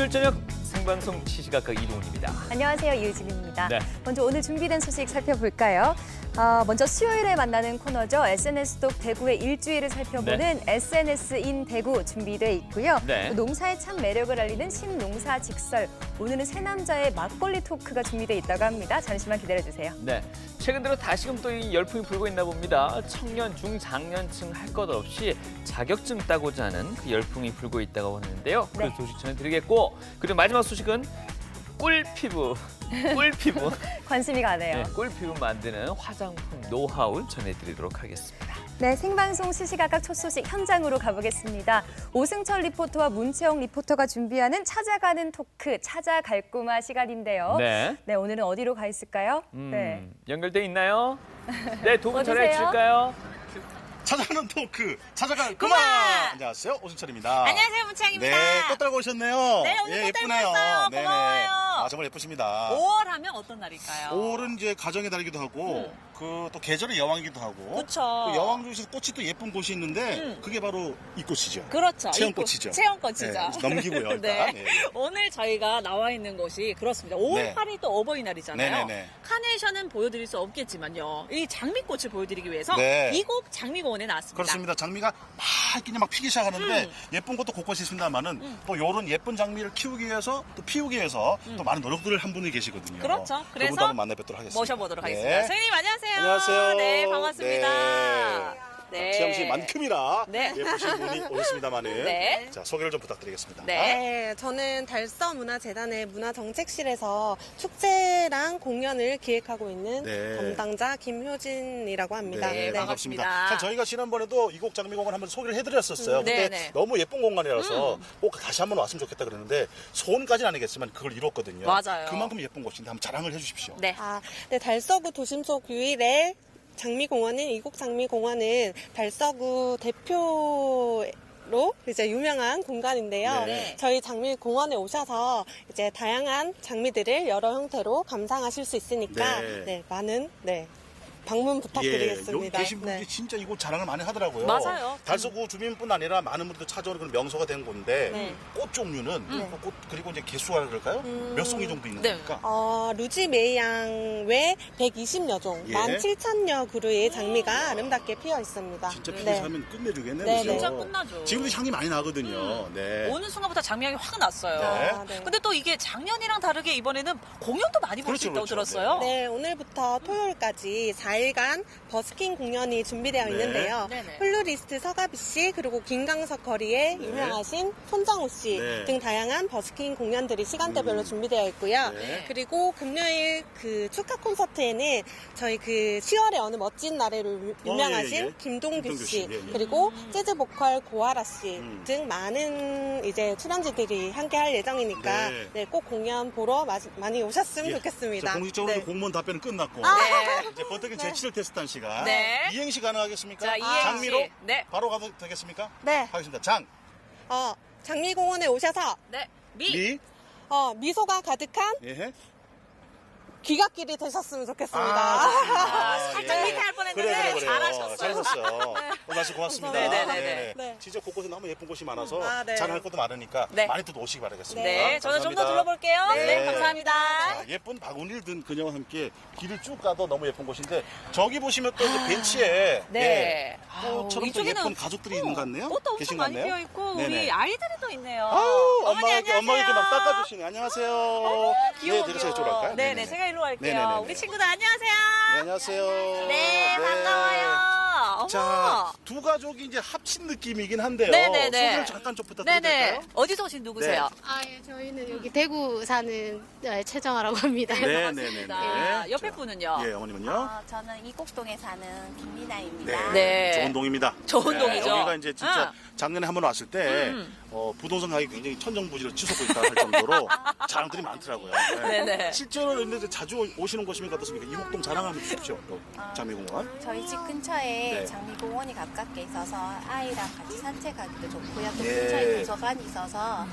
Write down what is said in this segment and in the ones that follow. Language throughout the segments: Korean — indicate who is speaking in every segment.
Speaker 1: 수요일 저녁 생방송 시시각각 이동훈입니다.
Speaker 2: 안녕하세요. 이유진입니다.
Speaker 1: 네.
Speaker 2: 먼저 오늘 준비된 소식 살펴볼까요? 먼저 수요일에 만나는 코너죠. SNS독 대구의 일주일을 살펴보는 SNS인 대구 준비돼 있고요.
Speaker 1: 네.
Speaker 2: 또 농사의 참 매력을 알리는 신농사 직설. 오늘은 새 남자의 막걸리 토크가 준비돼 있다고 합니다. 잠시만 기다려주세요.
Speaker 1: 네. 최근 들어 다시금 또 이 열풍이 불고 있나 봅니다. 청년, 중장년층 할 것 없이 자격증 따고자 하는 그 열풍이 불고 있다고 하는데요. 그
Speaker 2: 네.
Speaker 1: 소식 전해드리겠고, 그리고 마지막 소식은 꿀피부. 꿀피부.
Speaker 2: 관심이 가네요.
Speaker 1: 네, 꿀피부 만드는 화장품 노하우 전해드리도록 하겠습니다.
Speaker 2: 네, 생방송 시시각각 첫 소식 현장으로 가보겠습니다. 오승철 리포터와 문채영 리포터가 준비하는 찾아가는 토크, 찾아갈구마 시간인데요.
Speaker 1: 네.
Speaker 2: 네, 오늘은 어디로 가 있을까요? 네.
Speaker 1: 연결돼 있나요? 네, 두 분
Speaker 2: 어디세요?
Speaker 1: 전해 주실까요?
Speaker 3: 찾아가는 토크 찾아갈
Speaker 4: 그만!
Speaker 3: 그만! 안녕하세요, 오승철입니다.
Speaker 4: 안녕하세요, 문창입니다.
Speaker 3: 네, 꽃 달고 오셨네요.
Speaker 4: 네, 오늘 꽃 달고
Speaker 3: 예쁘네요.
Speaker 4: 왔어요.
Speaker 3: 네네.
Speaker 4: 고마워요.
Speaker 3: 아, 정말 예쁘십니다.
Speaker 4: 5월 하면 어떤 날일까요?
Speaker 3: 5월은 이제 가정의 달이기도 하고 그 또 계절의 여왕이기도 하고
Speaker 4: 그쵸.
Speaker 3: 그 여왕 중에서 꽃이 또 예쁜 꽃이 있는데 그게 바로 이 꽃이죠.
Speaker 4: 그렇죠.
Speaker 3: 체험꽃이죠.
Speaker 4: 체험꽃이죠.
Speaker 3: 네, 넘기고요, 일단.
Speaker 4: 네.
Speaker 3: 네.
Speaker 4: 오늘 저희가 나와 있는 곳이 그렇습니다. 5월
Speaker 3: 네.
Speaker 4: 8일 또 어버이날이잖아요.
Speaker 3: 네네네.
Speaker 4: 카네이션은 보여드릴 수 없겠지만요. 이 장미꽃을 보여드리기 위해서
Speaker 3: 네.
Speaker 4: 이곳 장미공원에 나왔습니다.
Speaker 3: 그렇습니다. 장미가 막 그냥 막 피기 시작하는데 예쁜 것도 곳곳이 있습니다만은 또 이런 예쁜 장미를 키우기 위해서 또 피우기 위해서 또 많은 노력들을 한 분이 계시거든요.
Speaker 4: 그렇죠. 그래서
Speaker 3: 그분도 한번 만나 뵙도록 하겠습니다.
Speaker 4: 모셔보도록
Speaker 3: 네.
Speaker 4: 하겠습니다. 선생님 안녕하세요.
Speaker 3: 안녕하세요.
Speaker 4: 네, 반갑습니다. 네.
Speaker 3: 지영 씨만큼이나
Speaker 4: 네.
Speaker 3: 예쁘신 분이 오셨습니다만은
Speaker 4: 네.
Speaker 3: 자, 소개를 좀 부탁드리겠습니다.
Speaker 4: 네.
Speaker 5: 네, 저는 달서문화재단의 문화정책실에서 축제랑 공연을 기획하고 있는
Speaker 3: 네.
Speaker 5: 담당자 김효진이라고 합니다.
Speaker 4: 네,
Speaker 3: 반갑습니다.
Speaker 4: 반갑습니다.
Speaker 3: 사실 저희가 지난번에도 이곡 장미공원 한번 소개를 해드렸었어요. 그때
Speaker 4: 네.
Speaker 3: 너무 예쁜 공간이라서 꼭 다시 한번 왔으면 좋겠다 그랬는데 소원까지는 아니겠지만 그걸 이뤘거든요.
Speaker 4: 맞아요.
Speaker 3: 그만큼 예쁜 곳인데 한번 자랑을 해주십시오.
Speaker 4: 네.
Speaker 5: 네, 달서구 도심 속 유일의 장미공원은 이곡 장미공원은 달서구 대표로 이제 유명한 공간인데요.
Speaker 3: 네.
Speaker 5: 저희 장미공원에 오셔서 이제 다양한 장미들을 여러 형태로 감상하실 수 있으니까
Speaker 3: 네.
Speaker 5: 많은 방문 부탁드리겠습니다.
Speaker 3: 여기 계신 분들이
Speaker 5: 네.
Speaker 3: 진짜 이곳 자랑을 많이 하더라고요.
Speaker 4: 맞아요.
Speaker 3: 달서구 주민뿐 아니라 많은 분들 찾아오는 그런 명소가 된 곳인데
Speaker 5: 네.
Speaker 3: 꽃 종류는 그 꽃 그리고 이제 개수가 그럴까요? 몇 송이 정도 있는
Speaker 4: 네.
Speaker 3: 겁니까?
Speaker 5: 루지 메이양 외 120여 종,
Speaker 3: 예.
Speaker 5: 17,000여 그루의 장미가 아름답게 피어 있습니다.
Speaker 3: 진짜 피기
Speaker 5: 네.
Speaker 3: 하면 끝내주겠네요.
Speaker 5: 네,
Speaker 3: 그죠?
Speaker 4: 진짜 끝나죠.
Speaker 3: 지금도 향이 많이 나거든요. 네.
Speaker 4: 오는 순간부터 장미향이 확 났어요.
Speaker 3: 네.
Speaker 5: 네.
Speaker 4: 근데 또 이게 작년이랑 다르게 이번에는 공연도 많이 볼 수
Speaker 3: 그렇죠,
Speaker 4: 있다고
Speaker 3: 그렇죠.
Speaker 4: 들었어요.
Speaker 5: 네, 오늘부터 토요일까지 4일간 버스킹 공연이 준비되어
Speaker 3: 네.
Speaker 5: 있는데요.
Speaker 4: 네네.
Speaker 5: 플루리스트 서가비 씨 그리고 김강석 거리의
Speaker 3: 네.
Speaker 5: 유명하신 손정우 씨
Speaker 3: 네.
Speaker 5: 등 다양한 버스킹 공연들이 시간대별로 준비되어 있고요.
Speaker 3: 네.
Speaker 5: 그리고 금요일 그 축하 콘서트에는 저희 그 10월의 어느 멋진 날에로 유명하신
Speaker 3: 예, 예.
Speaker 5: 김동규
Speaker 3: 김동규
Speaker 5: 씨
Speaker 3: 씨, 예, 예.
Speaker 5: 그리고 재즈 보컬 고아라 씨 등
Speaker 3: 음.
Speaker 5: 많은 이제 출연진들이 함께 할 예정이니까
Speaker 3: 네.
Speaker 5: 네, 꼭 공연 보러 많이 오셨으면
Speaker 3: 예.
Speaker 5: 좋겠습니다.
Speaker 3: 자, 공식적으로
Speaker 5: 네.
Speaker 3: 공무원 답변은 끝났고
Speaker 4: 네.
Speaker 3: 이제 버터긴 제치를 테스트한 시간.
Speaker 4: 네.
Speaker 3: 이행시 가능하겠습니까?
Speaker 4: 자, 이행시.
Speaker 3: 장미로
Speaker 4: 네.
Speaker 3: 바로 가도 되겠습니까?
Speaker 5: 네.
Speaker 3: 하겠습니다. 장,
Speaker 5: 장미공원에 오셔서
Speaker 4: 네.
Speaker 3: 미,
Speaker 5: 미소가 가득한
Speaker 3: 예.
Speaker 5: 귀갓길이 되셨으면 좋겠습니다.
Speaker 4: 살짝
Speaker 3: 예.
Speaker 4: 밑에 할 뻔했는데 잘하셨어요.
Speaker 3: 잘하셨어요. 오늘 말씀 고맙습니다.
Speaker 4: 네네네네.
Speaker 5: 네.
Speaker 3: 진짜 곳곳에 너무 예쁜 곳이 많아서
Speaker 5: 네.
Speaker 3: 잘할 것도 많으니까
Speaker 4: 네.
Speaker 3: 많이 또 오시기 바라겠습니다.
Speaker 4: 네, 저는 좀 더
Speaker 3: 감사합니다.
Speaker 4: 둘러볼게요. 네,
Speaker 3: 네.
Speaker 4: 감사합니다.
Speaker 3: 자, 예쁜 바구니를 든 그녀와 함께 길을 쭉 가도 너무 예쁜 곳인데 저기 보시면 또 이제 벤치에
Speaker 4: 네.
Speaker 3: 꽃처럼 또 예쁜 가족들이 있는 것 같네요.
Speaker 4: 꽃도
Speaker 3: 계신
Speaker 4: 엄청
Speaker 3: 것
Speaker 4: 많이
Speaker 3: 같네요.
Speaker 4: 피어 있고
Speaker 3: 네네.
Speaker 4: 우리 아이들이 또 있네요.
Speaker 3: 아우,
Speaker 4: 어머니 안녕하세요.
Speaker 3: 엄마가 이렇게 막 닦아주시네. 안녕하세요.
Speaker 4: 귀여워.
Speaker 3: 네, 내가 제가 이쪽으로 갈까요?
Speaker 4: 네네, 제가 일로 갈게요.
Speaker 3: 네네네네.
Speaker 4: 우리 친구들 안녕하세요.
Speaker 3: 네, 안녕하세요.
Speaker 4: 네, 반가워요. 어머.
Speaker 3: 자, 두 가족이 이제 합친 느낌이긴 한데요.
Speaker 4: 네네네.
Speaker 3: 소개를 잠깐 좀 부탁드려도
Speaker 4: 네네.
Speaker 3: 될까요?
Speaker 4: 어디서 오신 누구세요?
Speaker 6: 예, 저희는 여기 대구 사는 최정아라고 합니다.
Speaker 3: 네,
Speaker 4: 반갑습니다.
Speaker 3: 네.
Speaker 4: 옆에 분은요?
Speaker 3: 예, 어머님은요?
Speaker 7: 저는 이곡동에 사는 김미나입니다.
Speaker 4: 네.
Speaker 3: 좋은 동입니다.
Speaker 4: 좋은 동이죠.
Speaker 3: 여기가 이제 진짜 작년에 한 번 왔을 때 부동산 가격이 굉장히 천정부지로 치솟고 있다 할 정도로 자랑들이 많더라고요. 네.
Speaker 4: 네네.
Speaker 3: 실제로 근데 자주 오시는 곳이면 어떻습니까? 이곡동 자랑하면 주십시오. 또 장미공원.
Speaker 7: 저희 집 근처에
Speaker 3: 네.
Speaker 7: 장미공원이 가깝게 있어서 아이랑 같이 산책하기도 좋고요. 또
Speaker 3: 예.
Speaker 7: 근처에 도서관이 있어서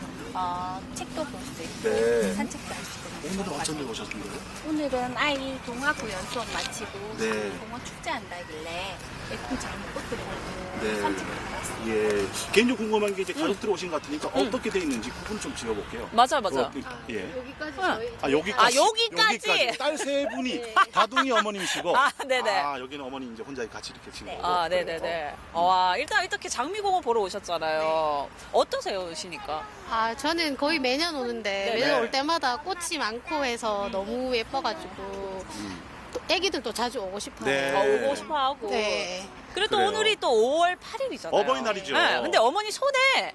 Speaker 7: 책도 볼 수 있고
Speaker 3: 네.
Speaker 7: 산책도 할 수 있고
Speaker 3: 오늘은 어쩐 일 오셨던 거예요?
Speaker 7: 오늘은 아이 동화구연 수업 마치고
Speaker 3: 네.
Speaker 7: 공원 축제한다길래 예쁜 장미꽃도 보고
Speaker 3: 네.
Speaker 7: 산책도 가봤습니다.
Speaker 3: 예. 개인적으로 궁금한 게 이제 가족들이 오신 같으니까 어떻게 돼 있는지 구분 좀 지어볼게요.
Speaker 4: 맞아, 맞아.
Speaker 3: 예.
Speaker 6: 여기까지
Speaker 4: 응.
Speaker 6: 저희.
Speaker 3: 아, 여기까지.
Speaker 4: 여기까지?
Speaker 3: 딸 세 분이 다둥이 어머님이시고.
Speaker 4: 아, 네네.
Speaker 3: 아, 여기는 어머니 이제 혼자 같이 이렇게 지금.
Speaker 4: 아, 네네네. 와, 일단 이렇게 장미공원 보러 오셨잖아요. 어떠세요, 오시니까?
Speaker 6: 아, 저는 거의 매년 오는데
Speaker 4: 네네.
Speaker 6: 매년 올 때마다 꽃이 많고 해서 너무 예뻐가지고 또 애기들도 자주 오고 싶어요.
Speaker 3: 네.
Speaker 4: 오고 싶어 하고.
Speaker 6: 네.
Speaker 4: 그리고 또
Speaker 3: 그래요.
Speaker 4: 오늘이 또 5월 8일이잖아요.
Speaker 3: 어버이날이죠.
Speaker 4: 네, 근데 어머니 손에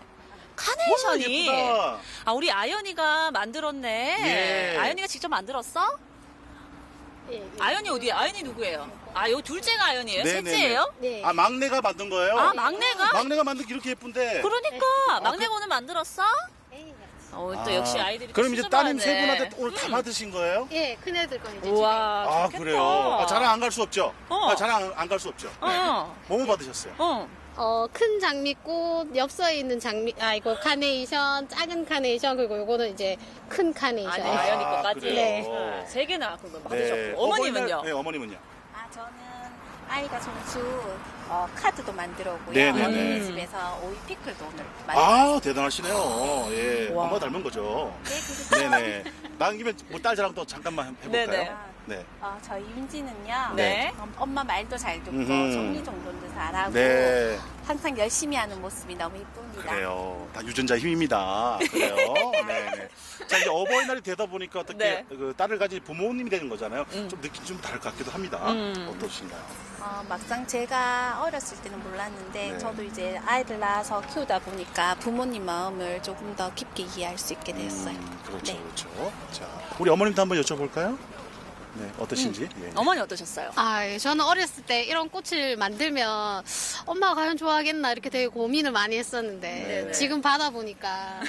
Speaker 4: 카네이션이.
Speaker 3: 예쁘다.
Speaker 4: 아, 우리 아연이가 만들었네.
Speaker 3: 예.
Speaker 4: 아연이가 직접 만들었어?
Speaker 6: 예, 예.
Speaker 4: 아연이 어디에? 아연이 누구예요? 아, 요 둘째가 아연이에요?
Speaker 3: 네네네.
Speaker 4: 셋째예요?
Speaker 6: 네.
Speaker 3: 아, 막내가 만든 거예요?
Speaker 4: 아, 막내가?
Speaker 3: 막내가 만든 게 이렇게 예쁜데.
Speaker 4: 그러니까 막내가 오늘 만들었어?
Speaker 6: 예,
Speaker 4: 또 역시 아이들이
Speaker 3: 그럼
Speaker 4: 또
Speaker 3: 이제
Speaker 4: 수줍어하네.
Speaker 3: 따님 세 분한테 오늘 다 받으신 거예요?
Speaker 6: 예, 큰애들 건 이제
Speaker 4: 우와,
Speaker 3: 아,
Speaker 4: 좋겠다.
Speaker 3: 그래요? 아, 자랑 안 갈 수 없죠?
Speaker 4: 어.
Speaker 3: 아, 자랑 안 갈 수 없죠? 뭐뭐 받으셨어요?
Speaker 6: 큰 장미꽃, 엽서에 있는 장미, 이거 카네이션, 작은 카네이션, 그리고 요거는 이제 큰 카네이션.
Speaker 4: 아, 네, 아연이 거까지.
Speaker 3: 그래요?
Speaker 6: 네.
Speaker 4: 세 개나 그거 받으셨고. 어머님은요?
Speaker 3: 네, 어머님은요?
Speaker 7: 아, 저는 아이가 손수 카드도 만들어 오고요.
Speaker 3: 네네네.
Speaker 7: 어머니 집에서 오이 피클도 오늘 만들었어요.
Speaker 3: 아, 대단하시네요. 예.
Speaker 4: 와.
Speaker 3: 엄마 닮은 거죠?
Speaker 7: 네, 그리고
Speaker 3: 네네. 나은 김에 뭐 딸 자랑 또 잠깐만 해볼까요?
Speaker 4: 네네.
Speaker 3: 네.
Speaker 7: 저희 윤지는요.
Speaker 4: 네.
Speaker 7: 엄마 말도 잘 듣고
Speaker 3: 음흠.
Speaker 7: 정리정돈도 잘하고
Speaker 3: 네.
Speaker 7: 항상 열심히 하는 모습이 너무 이쁩니다.
Speaker 3: 그래요. 다 유전자 힘입니다. 그래요. 네. 자, 이제 어버이날이 되다 보니까 어떻게
Speaker 4: 네.
Speaker 3: 그 딸을 가진 부모님이 되는 거잖아요. 좀 느낌이 좀 다를 것 같기도 합니다. 어떠신가요?
Speaker 7: 막상 제가 어렸을 때는 몰랐는데
Speaker 3: 네.
Speaker 7: 저도 이제 아이들 낳아서 키우다 보니까 부모님 마음을 조금 더 깊게 이해할 수 있게 됐어요.
Speaker 3: 그렇죠,
Speaker 7: 네.
Speaker 3: 그렇죠. 자, 우리 어머님도 한번 여쭤볼까요? 네, 어떠신지? 예.
Speaker 4: 어머니 어떠셨어요?
Speaker 6: 예, 저는 어렸을 때 이런 꽃을 만들면 엄마가 과연 좋아하겠나 이렇게 되게 고민을 많이 했었는데
Speaker 3: 네네.
Speaker 6: 지금 받아보니까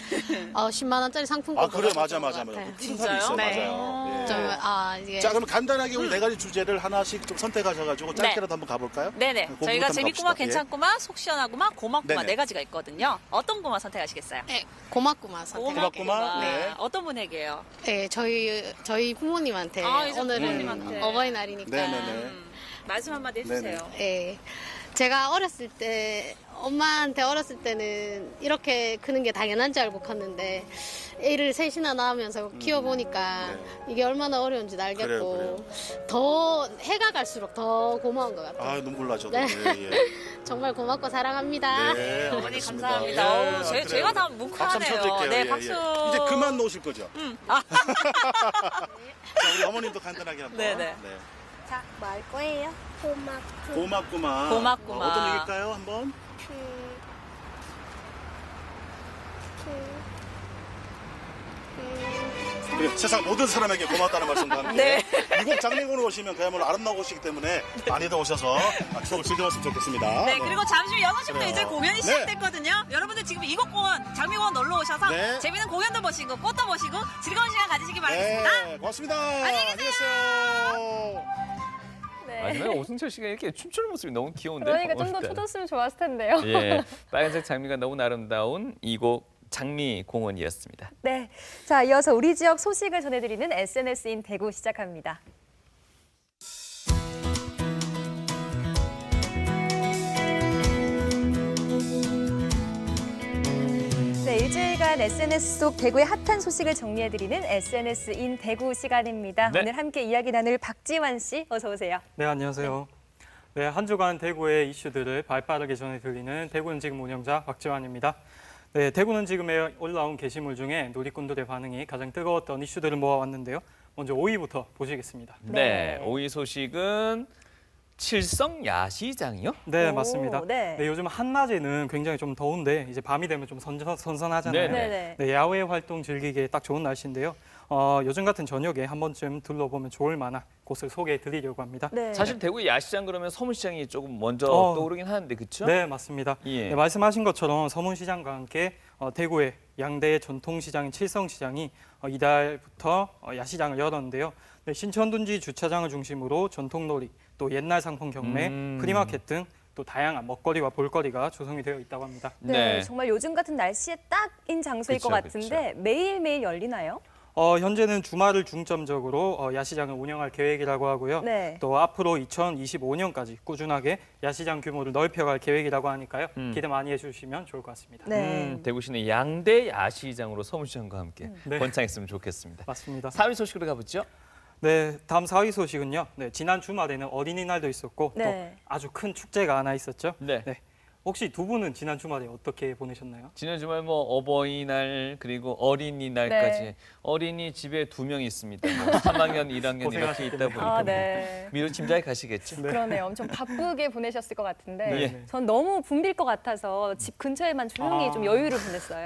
Speaker 6: 10만 원짜리 상품권
Speaker 3: 아, 그래, 맞아,
Speaker 6: 받았던 것
Speaker 3: 맞아, 맞아.
Speaker 6: 같아요.
Speaker 3: 큰 사람 있어,
Speaker 6: 네.
Speaker 3: 맞아요. 예.
Speaker 6: 좀, 이게
Speaker 3: 자, 그럼 간단하게 우리 네 가지 주제를 하나씩 좀 선택하셔가지고 짧게라도 한번 가볼까요?
Speaker 4: 네네.
Speaker 3: 그거부터
Speaker 4: 저희가
Speaker 3: 한번
Speaker 4: 재밌구마,
Speaker 3: 갑시다. 예.
Speaker 4: 괜찮구마, 속 시원하구마, 고맙구마
Speaker 3: 네네.
Speaker 4: 네 가지가 있거든요. 어떤 구마 선택하시겠어요?
Speaker 6: 네, 고맙구만 선택.
Speaker 3: 고맙구마, 네.
Speaker 4: 어떤 분에게요?
Speaker 6: 네, 저희 부모님한테
Speaker 4: 이제
Speaker 6: 오늘은
Speaker 4: 부모님한테.
Speaker 6: 어버이날이니까.
Speaker 3: 네네네.
Speaker 4: 말씀 한마디 해주세요.
Speaker 6: 네. 제가 어렸을 때 엄마한테 어렸을 때는 이렇게 크는 게 당연한 줄 알고 컸는데 애를 셋이나 낳으면서 키워보니까 이게 얼마나 어려운지 알겠고
Speaker 3: 그래요.
Speaker 6: 더 해가 갈수록 더 고마운 것 같아요.
Speaker 3: 아, 눈물 나죠.
Speaker 6: 네.
Speaker 3: 예.
Speaker 6: 정말 고맙고 사랑합니다.
Speaker 3: 네,
Speaker 4: 어머니
Speaker 3: 알겠습니다.
Speaker 4: 감사합니다.
Speaker 3: 예,
Speaker 4: 어우,
Speaker 3: 그래요.
Speaker 4: 제가 다
Speaker 3: 박수
Speaker 4: 뭉클하네요.
Speaker 3: 한번 쳐드릴게요.
Speaker 4: 네,
Speaker 3: 예,
Speaker 4: 박수.
Speaker 3: 예. 이제 그만 놓으실 거죠? 자, 우리 어머님도 간단하게 한번.
Speaker 4: 네네.
Speaker 7: 자, 뭐 할 거예요?
Speaker 3: 고맙구만.
Speaker 4: 고맙구만.
Speaker 3: 어떤 얘기일까요, 한번? 그래, 세상 모든 사람에게 고맙다는 말씀과 함께 미국 장미군에 오시면 그야말로 아름다운 곳이기 때문에 많이들 오셔서 추억을 즐겨봤으면 좋겠습니다.
Speaker 4: 네, 그리고 잠시 후 6시부터
Speaker 3: 그래요.
Speaker 4: 이제 공연이
Speaker 3: 네.
Speaker 4: 시작됐거든요. 여러분들 지금 이곳공원, 장미공원 놀러 오셔서
Speaker 3: 네.
Speaker 4: 재밌는 공연도 보시고 꽃도 보시고 즐거운 시간 가지시기 바라겠습니다.
Speaker 3: 네, 고맙습니다. 안녕히 계세요.
Speaker 1: 마지막에 오승철 씨가 이렇게 춤추는 모습이 너무 귀여운데.
Speaker 2: 그러니까 좀 더
Speaker 1: 오늘따라.
Speaker 2: 쳐줬으면 좋았을 텐데요.
Speaker 1: 예, 빨간색 장미가 너무 아름다운 이곳 장미공원이었습니다.
Speaker 2: 네. 자, 이어서 우리 지역 소식을 전해드리는 SNS인 대구 시작합니다. 네, 일주일간 SNS 속 대구의 핫한 소식을 정리해드리는 SNS인 대구 시간입니다.
Speaker 1: 네.
Speaker 2: 오늘 함께 이야기 나눌 박지환 씨, 어서 오세요.
Speaker 8: 네, 안녕하세요. 네, 한 주간 대구의 이슈들을 발빠르게 전해드리는 대구는 지금 운영자 박지환입니다. 네, 대구는 지금에 올라온 게시물 중에 누리꾼들의 반응이 가장 뜨거웠던 이슈들을 모아왔는데요. 먼저 5위부터 보시겠습니다.
Speaker 1: 네, 5위 소식은 칠성 야시장이요?
Speaker 8: 네,
Speaker 2: 오,
Speaker 8: 맞습니다.
Speaker 2: 네.
Speaker 8: 네, 요즘 한낮에는 굉장히 좀 더운데 이제 밤이 되면 좀 선선하잖아요.
Speaker 1: 네네.
Speaker 2: 네네.
Speaker 8: 야외 활동 즐기기에 딱 좋은 날씨인데요. 요즘 같은 저녁에 한 번쯤 둘러보면 좋을 만한 곳을 소개해 드리려고 합니다.
Speaker 2: 네.
Speaker 1: 사실 대구 야시장 그러면 서문시장이 조금 먼저
Speaker 8: 어.
Speaker 1: 떠오르긴 하는데 그렇죠?
Speaker 8: 네, 맞습니다.
Speaker 1: 예.
Speaker 8: 네, 말씀하신 것처럼 서문시장과 함께 대구의 양대 전통시장인 칠성시장이 이달부터 야시장을 열었는데요. 네, 신천둔지 주차장을 중심으로 전통놀이, 또 옛날 상품 경매, 프리마켓 등 또 다양한 먹거리와 볼거리가 조성이 되어 있다고 합니다.
Speaker 2: 네, 정말 요즘 같은 날씨에 딱인 장소일
Speaker 1: 그쵸,
Speaker 2: 것 같은데 매일매일 열리나요?
Speaker 8: 현재는 주말을 중점적으로 야시장을 운영할 계획이라고 하고요.
Speaker 2: 네.
Speaker 8: 또 앞으로 2025년까지 꾸준하게 야시장 규모를 넓혀갈 계획이라고 하니까요. 기대 많이 해주시면 좋을 것 같습니다.
Speaker 2: 네.
Speaker 1: 대구시는 양대 야시장으로 서문시장과 함께
Speaker 8: 네.
Speaker 1: 번창했으면 좋겠습니다.
Speaker 8: 맞습니다.
Speaker 1: 4위 소식으로 가보죠.
Speaker 8: 네, 다음 4위 소식은요. 네, 지난 주말에는 어린이날도 있었고
Speaker 2: 네.
Speaker 8: 또 아주 큰 축제가 하나 있었죠.
Speaker 1: 네.
Speaker 8: 혹시 두 분은 지난 주말에 어떻게 보내셨나요?
Speaker 1: 지난 주말 뭐 어버이날 그리고 어린이날까지
Speaker 2: 네.
Speaker 1: 어린이 집에 2명 있습니다. 뭐 3학년, 1학년 이렇게 있다 보니까
Speaker 2: 아, 네.
Speaker 1: 미루 짐작에 가시겠죠.
Speaker 2: 그러네요. 엄청 바쁘게 보내셨을 것 같은데
Speaker 1: 네.
Speaker 2: 전 너무 붐빌 것 같아서 집 근처에만 조용히 좀 여유를 보냈어요.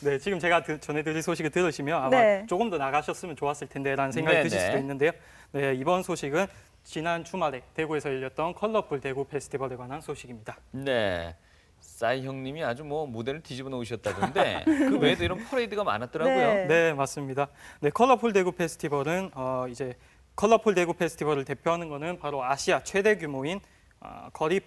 Speaker 8: 네, 지금 제가 전해드릴 소식을 들으시면 아마
Speaker 2: 네.
Speaker 8: 조금 더 나가셨으면 좋았을 텐데라는 생각이
Speaker 1: 네,
Speaker 8: 드실
Speaker 1: 네.
Speaker 8: 수도 있는데요. 네, 이번 소식은 지난 주말에 대구에서 열렸던 컬러풀 대구 페스티벌에 관한 소식입니다.
Speaker 1: 네. 싸이 형님이 아주 뭐 무대를 뒤집어 놓으셨다던데 그 외에도 이런 퍼레이드가 많았더라고요.
Speaker 2: 네.
Speaker 8: 네, 맞습니다. 네, 컬러풀 대구 페스티벌은 이제 컬러풀 대구 페스티벌을 대표하는 거는 바로 아시아 최대 규모인 거리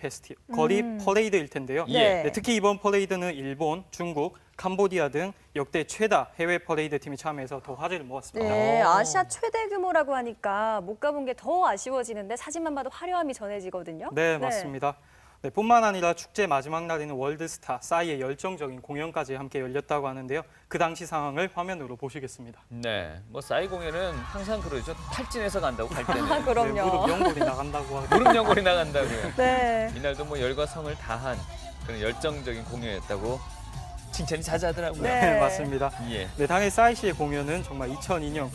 Speaker 8: 퍼레이드일 텐데요.
Speaker 1: 예.
Speaker 8: 네, 특히 이번 퍼레이드는 일본, 중국, 캄보디아 등 역대 최다 해외 퍼레이드 팀이 참여해서 더 화제를 모았습니다.
Speaker 2: 네, 아시아 최대 규모라고 하니까 못 가본 게 더 아쉬워지는데 사진만 봐도 화려함이 전해지거든요.
Speaker 8: 네, 맞습니다. 네, 뿐만 아니라 축제 마지막 날에는 월드스타 싸이의 열정적인 공연까지 함께 열렸다고 하는데요. 그 당시 상황을 화면으로 보시겠습니다.
Speaker 1: 네. 뭐 싸이 공연은 항상 그러죠. 탈진해서 간다고 갈 때는
Speaker 2: 아, 그럼요.
Speaker 8: 네, 무릎 연골이 나간다고 하고.
Speaker 1: 무릎 연골이 나간다고요.
Speaker 2: 네.
Speaker 1: 이날도 뭐 열과 성을 다한 그런 열정적인 공연이었다고 칭찬이 자자하더라고요.
Speaker 2: 네.
Speaker 8: 맞습니다.
Speaker 1: 예.
Speaker 8: 네, 당일 싸이 씨의 공연은 정말 2002년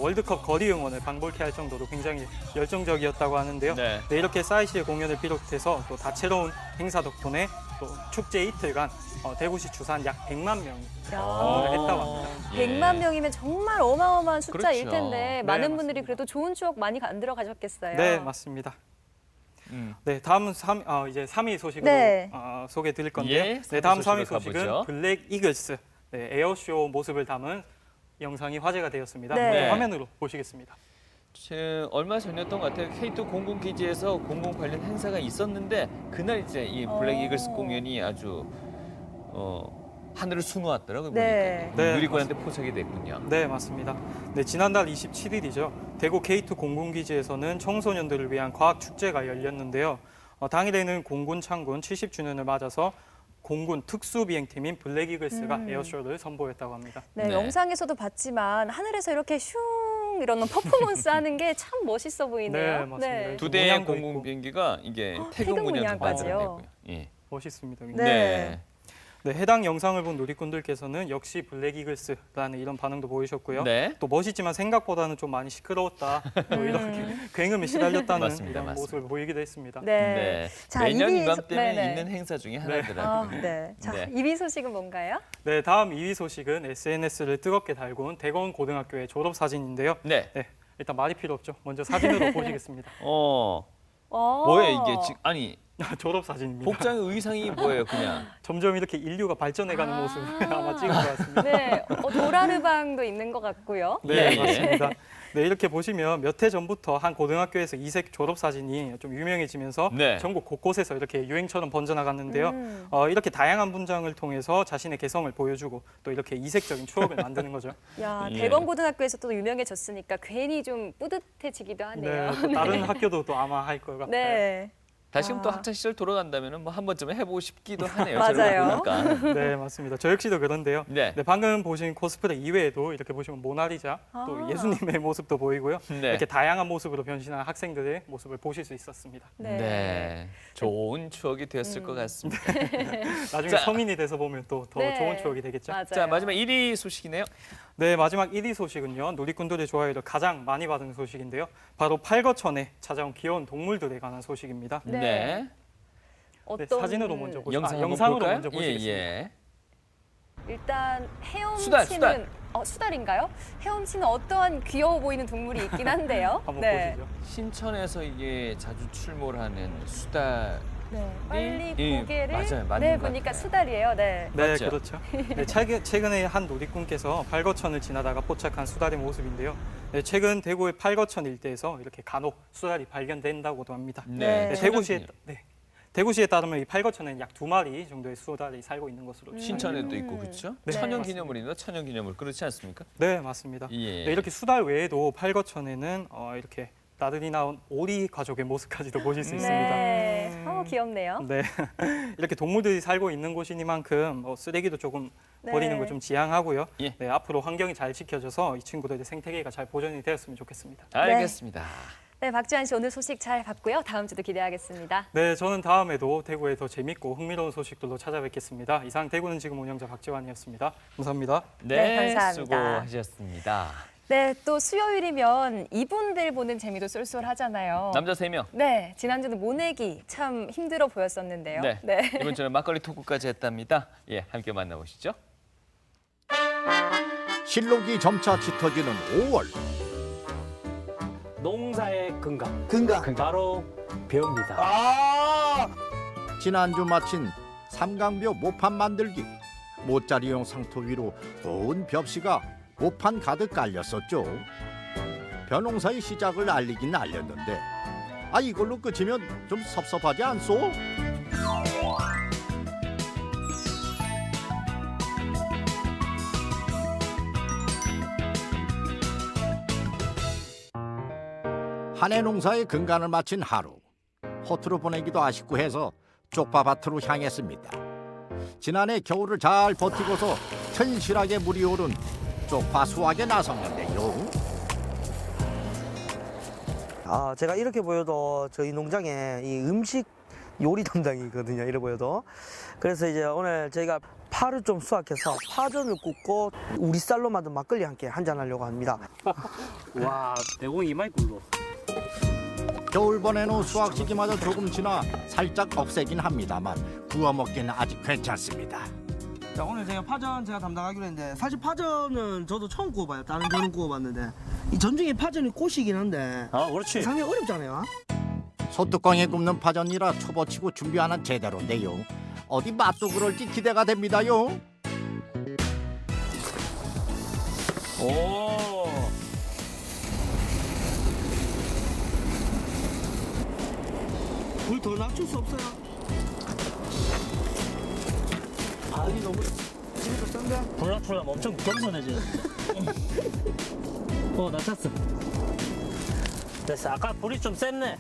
Speaker 8: 월드컵 거리 응원을 방불케 할 정도로 굉장히 열정적이었다고 하는데요.
Speaker 1: 네.
Speaker 8: 네, 이렇게 싸이 씨의 공연을 비롯해서 또 다채로운 행사 덕분에 또 축제 이틀간 대구시 주산 약 100만 명이 방문을 했다고 합니다.
Speaker 2: 100만 명이면 정말 어마어마한 숫자일
Speaker 1: 그렇죠.
Speaker 2: 텐데
Speaker 8: 네,
Speaker 2: 많은
Speaker 8: 맞습니다.
Speaker 2: 분들이 그래도 좋은 추억 많이 만들어 가셨겠어요.
Speaker 8: 네, 맞습니다. 네, 다음은 이제 3위 소식으로
Speaker 2: 네.
Speaker 8: 소개해 드릴 건데요.
Speaker 1: 예,
Speaker 8: 네, 다음
Speaker 1: 3위
Speaker 8: 3위 소식은
Speaker 1: 가보죠.
Speaker 8: 블랙 이글스 에어쇼 모습을 담은 영상이 화제가 되었습니다.
Speaker 2: 네.
Speaker 8: 먼저 화면으로 보시겠습니다.
Speaker 1: 얼마 전이었던 것 같아요. K2 공군 기지에서 공군 관련 행사가 있었는데 그날 이제 이 블랙 이글스 공연이 아주 하늘을 수놓았더라고요.
Speaker 2: 네.
Speaker 1: 보니까
Speaker 8: 네,
Speaker 1: 누리꾼한테 포착이 됐군요.
Speaker 8: 네, 맞습니다. 네, 지난달 27일이죠. 대구 K2 공군기지에서는 청소년들을 위한 과학 축제가 열렸는데요. 당일에는 공군 창군 70주년을 맞아서 공군 특수비행팀인 블랙 이글스가 에어쇼를 선보였다고 합니다.
Speaker 2: 네,
Speaker 1: 네.
Speaker 2: 영상에서도 봤지만 하늘에서 이렇게 슝 이런 퍼포먼스 하는 게 참 멋있어 보이네요.
Speaker 8: 네, 맞습니다.
Speaker 1: 두 대의
Speaker 8: 문양도
Speaker 1: 공군
Speaker 8: 있고.
Speaker 1: 비행기가 이게 태극
Speaker 2: 태극
Speaker 1: 문양도
Speaker 2: 문양까지요.
Speaker 1: 만들어내고요. 예.
Speaker 8: 멋있습니다.
Speaker 2: 네.
Speaker 8: 네, 해당 영상을 본 누리꾼들께서는 역시 블랙 이글스라는 이런 반응도 보이셨고요.
Speaker 1: 네.
Speaker 8: 또 멋있지만 생각보다는 좀 많이 시끄러웠다. 또 이렇게 굉음에 시달렸다는
Speaker 1: 맞습니다,
Speaker 8: 이런
Speaker 1: 맞습니다.
Speaker 8: 모습을 보이기도 했습니다.
Speaker 2: 네.
Speaker 1: 네.
Speaker 2: 자,
Speaker 1: 매년
Speaker 2: 2위
Speaker 1: 이맘때면
Speaker 2: 네네.
Speaker 1: 있는 행사 중에
Speaker 2: 아,
Speaker 1: 하나더라고요.
Speaker 2: 네. 자,
Speaker 1: 네.
Speaker 2: 2위 소식은 뭔가요?
Speaker 8: 네, 다음 2위 소식은 SNS를 뜨겁게 달군 대건 고등학교의 졸업 사진인데요.
Speaker 1: 네.
Speaker 8: 네, 일단 말이 필요 없죠. 먼저 사진으로 보시겠습니다.
Speaker 1: 뭐예요 이게 지금 아니
Speaker 8: 졸업 사진입니다.
Speaker 1: 복장의 의상이 뭐예요 그냥.
Speaker 8: 점점 이렇게 인류가 발전해가는 모습을 아마 찍은 것 같습니다.
Speaker 2: 네, 도라르방도 있는 것 같고요.
Speaker 8: 네,
Speaker 1: 예,
Speaker 8: 맞습니다. 네, 이렇게 보시면 몇 해 전부터 한 고등학교에서 이색 졸업 사진이 좀 유명해지면서
Speaker 1: 네.
Speaker 8: 전국 곳곳에서 이렇게 유행처럼 번져나갔는데요.
Speaker 2: 음.
Speaker 8: 이렇게 다양한 분장을 통해서 자신의 개성을 보여주고 또 이렇게 이색적인 추억을 만드는 거죠.
Speaker 2: 야,
Speaker 1: 예.
Speaker 2: 대건고등학교에서 또 유명해졌으니까 괜히 좀 뿌듯해지기도 하네요.
Speaker 8: 네, 또 다른 학교도 또 아마 할 것 같아요.
Speaker 2: 네.
Speaker 1: 다시금 또
Speaker 2: 아.
Speaker 1: 학창 시절 돌아간다면 뭐 한 번쯤 해보고 싶기도 하네요.
Speaker 2: 맞아요.
Speaker 1: 저를 보니까.
Speaker 8: 네, 맞습니다. 저 역시도 그런데요.
Speaker 1: 네.
Speaker 8: 네, 방금 보신 코스프레 이외에도 이렇게 보시면 모나리자 또
Speaker 2: 아.
Speaker 8: 예수님의 모습도 보이고요.
Speaker 1: 네.
Speaker 8: 이렇게 다양한 모습으로 변신한 학생들의 모습을 보실 수 있었습니다.
Speaker 1: 네. 좋은 추억이 되었을 것 같습니다.
Speaker 8: 나중에
Speaker 1: 자.
Speaker 8: 성인이 돼서 보면 또 더
Speaker 2: 네.
Speaker 8: 좋은 추억이 되겠죠.
Speaker 2: 맞아요.
Speaker 1: 자 마지막 1위 소식이네요.
Speaker 8: 네, 마지막 1위 소식은요. 누리꾼들의 좋아요를 가장 많이 받은 소식인데요. 바로 팔거천에 찾아온 귀여운 동물들에 관한 소식입니다.
Speaker 2: 네.
Speaker 1: 네.
Speaker 2: 어떤
Speaker 8: 네, 사진으로 먼저 보시죠.
Speaker 1: 영상 한번
Speaker 8: 영상으로
Speaker 1: 볼까요?
Speaker 8: 먼저 보시겠습니다.
Speaker 1: 예.
Speaker 2: 일단 헤엄치는
Speaker 1: 수달.
Speaker 2: 수달인가요? 헤엄치는 어떠한 귀여워 보이는 동물이 있긴 한데요.
Speaker 8: 한번
Speaker 2: 네.
Speaker 8: 보시죠.
Speaker 1: 신천에서 이게 자주 출몰하는 수달.
Speaker 2: 네. 빨리
Speaker 1: 예,
Speaker 2: 고개를
Speaker 1: 맞아요. 맞는
Speaker 2: 네,
Speaker 1: 것
Speaker 2: 보니까
Speaker 1: 같아요.
Speaker 2: 수달이에요. 네.
Speaker 8: 네,
Speaker 1: 맞죠?
Speaker 8: 그렇죠. 네, 최근에 한 놀이꾼께서 팔거천을 지나다가 포착한 수달의 모습인데요. 네, 최근 대구의 팔거천 일대에서 이렇게 간혹 수달이 발견된다고도 합니다.
Speaker 1: 네.
Speaker 2: 네,
Speaker 8: 대구시에 대구시에 따르면 이 팔거천에는 약 2마리 정도의 수달이 살고 있는 것으로
Speaker 1: 신천에도 있고 그렇죠?
Speaker 8: 네,
Speaker 1: 천연기념물입니다. 천연기념물 그렇지 않습니까?
Speaker 8: 네, 맞습니다.
Speaker 1: 예.
Speaker 8: 네, 이렇게 수달 외에도 팔거천에는 이렇게 나들이 나온 오리 가족의 모습까지도 보실 수 있습니다.
Speaker 2: 네. 귀엽네요.
Speaker 8: 네, 이렇게 동물들이 살고 있는 곳이니만큼 쓰레기도 조금
Speaker 2: 네.
Speaker 8: 버리는 걸 좀 지양하고요.
Speaker 1: 예.
Speaker 8: 네, 앞으로 환경이 잘 지켜져서 이 친구들의 생태계가 잘 보존이 되었으면 좋겠습니다.
Speaker 1: 알겠습니다.
Speaker 2: 네, 박지환 씨 오늘 소식 잘 봤고요. 다음 주도 기대하겠습니다.
Speaker 8: 네, 저는 다음에도 대구에 더 재밌고 흥미로운 소식들로 찾아뵙겠습니다. 이상 대구는 지금 운영자 박지환이었습니다. 감사합니다.
Speaker 2: 네, 감사합니다.
Speaker 1: 수고하셨습니다.
Speaker 2: 네, 또 수요일이면 이분들 보는 재미도 쏠쏠하잖아요.
Speaker 1: 남자 3명.
Speaker 2: 네, 지난주는 모내기 참 힘들어 보였었는데요.
Speaker 1: 네. 이번 주는 막걸리 토크까지 했답니다. 예, 함께 만나보시죠.
Speaker 9: 실록이 점차 짙어지는 5월.
Speaker 10: 농사의 건강. 바로 벼입니다.
Speaker 9: 지난주 마친 삼강벼 모판 만들기. 모짜리용 상토 위로 고운 벽시가 모판 가득 깔렸었죠. 벼농사의 시작을 알리긴 알렸는데 이걸로 끝이면 좀 섭섭하지 않소? 한 해 농사의 근간을 마친 하루. 허투루 보내기도 아쉽고 해서 쪽파밭으로 향했습니다. 지난해 겨울을 잘 버티고서 튼실하게 물이 오른 쪽파 수확에 나섰는데요.
Speaker 11: 제가 이렇게 보여도 저희 농장에 이 음식 요리 담당이거든요. 이래 보여도. 그래서 이제 오늘 저희가 파를 좀 수확해서 파전을 굽고 우리 쌀로 만든 막걸리 함께 한잔 하려고 합니다.
Speaker 10: 와, 내공이 이마이 굴로.
Speaker 9: 겨울 보내는 수확 시기마저 조금 지나 살짝 억세긴 합니다만 구워 먹기는 아직 괜찮습니다.
Speaker 11: 자, 오늘 제가 파전 담당하기로 했는데 사실 파전은 저도 처음 구워봐요. 다른 전은 구워봤는데 이 전중에 파전이 꽃이긴 한데
Speaker 10: 그렇지.
Speaker 11: 상당히 어렵잖아요.
Speaker 9: 소뚜껑에 굽는 파전이라 초보치고 준비하는 제대로인데요. 어디 맛도 그럴지 기대가 됩니다요.
Speaker 10: 오.
Speaker 11: 불 더 낮출 수 없어요. 아니 너무 집에서 싼데?
Speaker 10: 불나풀면 엄청 겸손해지는데. 낮췄어. 됐어. 아까 불이 좀 셌네.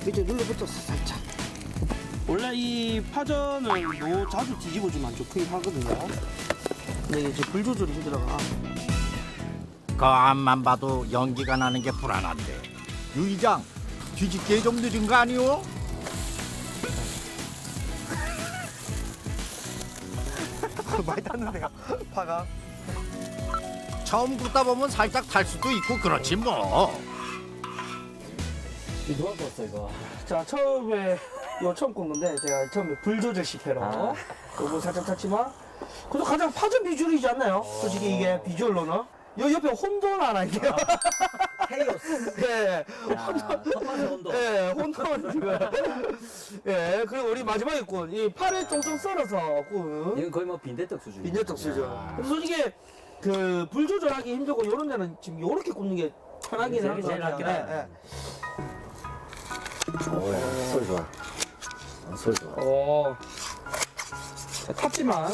Speaker 11: 밑에 눌러붙었어 살짝. 원래 이 파전을 너무 자주 뒤집어주면 안 좋긴 하거든요. 근데 이게 불 조절이 힘들어가.
Speaker 9: 그 앞만 봐도 연기가 나는 게 불안한데 유이장 뒤집기에 좀 늦은 거 아니오?
Speaker 11: 많이 탔는데요 파가.
Speaker 9: 처음 굽다 보면 살짝 탈 수도 있고 그렇지 뭐.
Speaker 11: 이거 누가 구웠어 이거? 자 처음에 이거 처음 구운 건데 제가 처음에 불 조절 실패로 이거 살짝 탔지만 그래도 가장 파전 비주얼이지 않나요? 솔직히 이게 비주얼로는 요 옆에 혼돈 하나 있네요. 헤이오스. 예.
Speaker 10: 첫 번째 온도.
Speaker 11: 예, 혼돈 지금. 예, 그리고 우리 마지막에 구운 이 파를 쫑쫑 썰어서 구운
Speaker 10: 이건 거의 뭐 빈대떡 수준.
Speaker 11: 빈대떡 수준. 근데 솔직히 그 불 조절하기 힘들고 요런 데는 지금 요렇게 굽는 게 편하긴
Speaker 10: 제일
Speaker 11: 한것
Speaker 10: 제일
Speaker 11: 같아요.
Speaker 10: 낫긴
Speaker 11: 예, 예.
Speaker 10: 소리 좋아. 소리 좋아.
Speaker 11: 자, 탔지만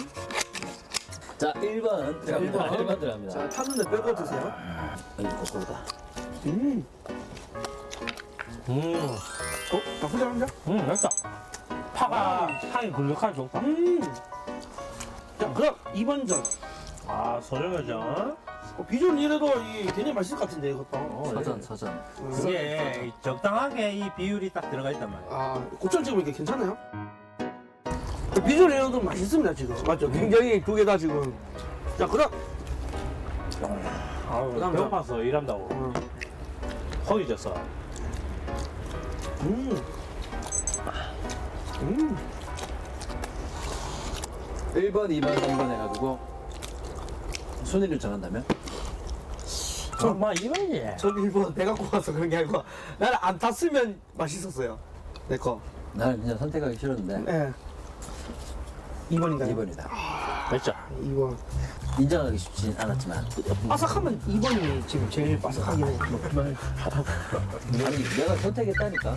Speaker 10: 자, 1번 들어갑니다. 1번 들어갑니다.
Speaker 11: 자, 탔는데 빼고 드세요.
Speaker 10: 이거 고소하다.
Speaker 11: 나쁘지 않은데?
Speaker 10: 맛있다. 파가 향이 걸쭉하게 좋다.
Speaker 11: 자, 그럼 2번 전.
Speaker 10: 소정여정.
Speaker 11: 비주얼 이래도 굉장히 맛있을 것 같은데 이것도.
Speaker 10: 서전. 이게 적당하게 이 비율이 딱 들어가 있단 말이야.
Speaker 11: 고추 찍으면 이게 괜찮아요? 비주얼 이래도 맛있습니다 지금. 맞죠? 굉장히 두 개 다 지금. 자, 그럼.
Speaker 10: 배고파서 일한다고. 허기졌어.
Speaker 12: 1번, 2번, 3번 해가지고 순위를 정한다면?
Speaker 10: 뭐 2번이지.
Speaker 11: 전 1번 배가 고파서 그런 게 아니고 나는 안 탔으면 맛있었어요. 내 거.
Speaker 12: 나는 그냥 선택하기 싫었는데
Speaker 11: 네. 2번인가요?
Speaker 12: 2번이다.
Speaker 10: 됐죠?
Speaker 11: 2번.
Speaker 12: 인정하기 쉽진 않았지만
Speaker 11: 바삭하면 2번이 지금 제일 바삭하긴 해.
Speaker 12: 아니 내가 선택했다니까.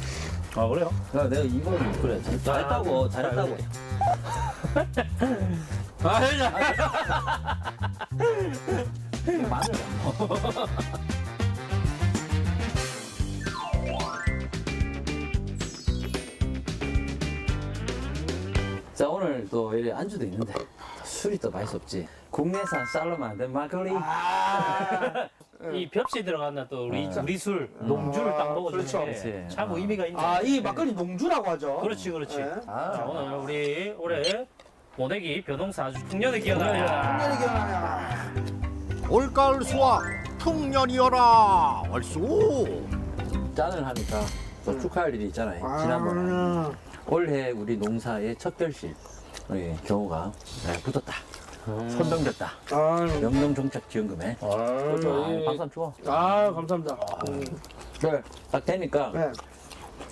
Speaker 10: 아 그래요?
Speaker 12: 내가 2번 그래 잘했다고.
Speaker 10: 아 해자.
Speaker 12: 마늘. 자 오늘 또 이래 안주도 있는데 술이 또 맛이 없지. 국내산 쌀로 만든 막걸리.
Speaker 10: 이 벽시 들어갔나 또 우리 술 농주를 딱 먹어주는
Speaker 11: 그렇죠.
Speaker 10: 게 참 의미가 있네.
Speaker 11: 아, 이 막걸리 농주라고 하죠.
Speaker 10: 그렇지.
Speaker 11: 네.
Speaker 10: 자, 오늘 우리 올해 모내기 벼농사 아주 풍년을 기원하냐.
Speaker 11: 풍년이 기원하냐.
Speaker 9: 올가을 수확 풍년이여라 얼쑤.
Speaker 12: 짠을 하니까 또 축하할 일이 있잖아요. 지난번에 올해 우리 농사의 첫 결실 우리 경우가 붙었다. 선정됐다. 영농정책지원금에. 박수 한번 줘.
Speaker 11: 아, 감사합니다.
Speaker 12: 그래, 딱 되니까
Speaker 11: 네.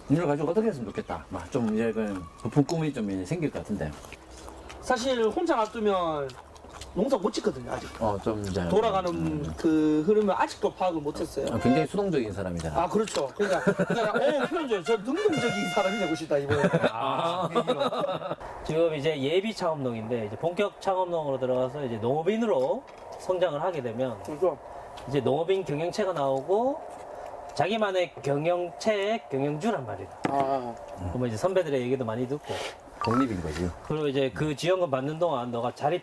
Speaker 12: 이걸 가지고 어떻게 했으면 좋겠다. 막 좀 이제 그 부푼 꿈이 좀 생길 것 같은데.
Speaker 11: 사실 혼자 놔두면 농사 못 짓거든요, 아직.
Speaker 12: 좀 이제
Speaker 11: 돌아가는 그 흐름을 아직도 파악을 못했어요.
Speaker 12: 굉장히 수동적인 사람이잖아.
Speaker 11: 아, 그렇죠. 그러니까 표현 좋아요. 저 능동적인 사람이 되고 싶다, 이번에.
Speaker 10: 지금 이제 예비 창업농인데 이제 본격 창업농으로 들어가서 이제 농업인으로 성장을 하게 되면
Speaker 11: 그렇죠.
Speaker 10: 이제 농업인 경영체가 나오고 자기만의 경영주란 말이다. 그러면 이제 선배들의 얘기도 많이 듣고
Speaker 12: 독립인 거지.
Speaker 10: 그리고 이제 그 지원금 받는 동안 너가 자립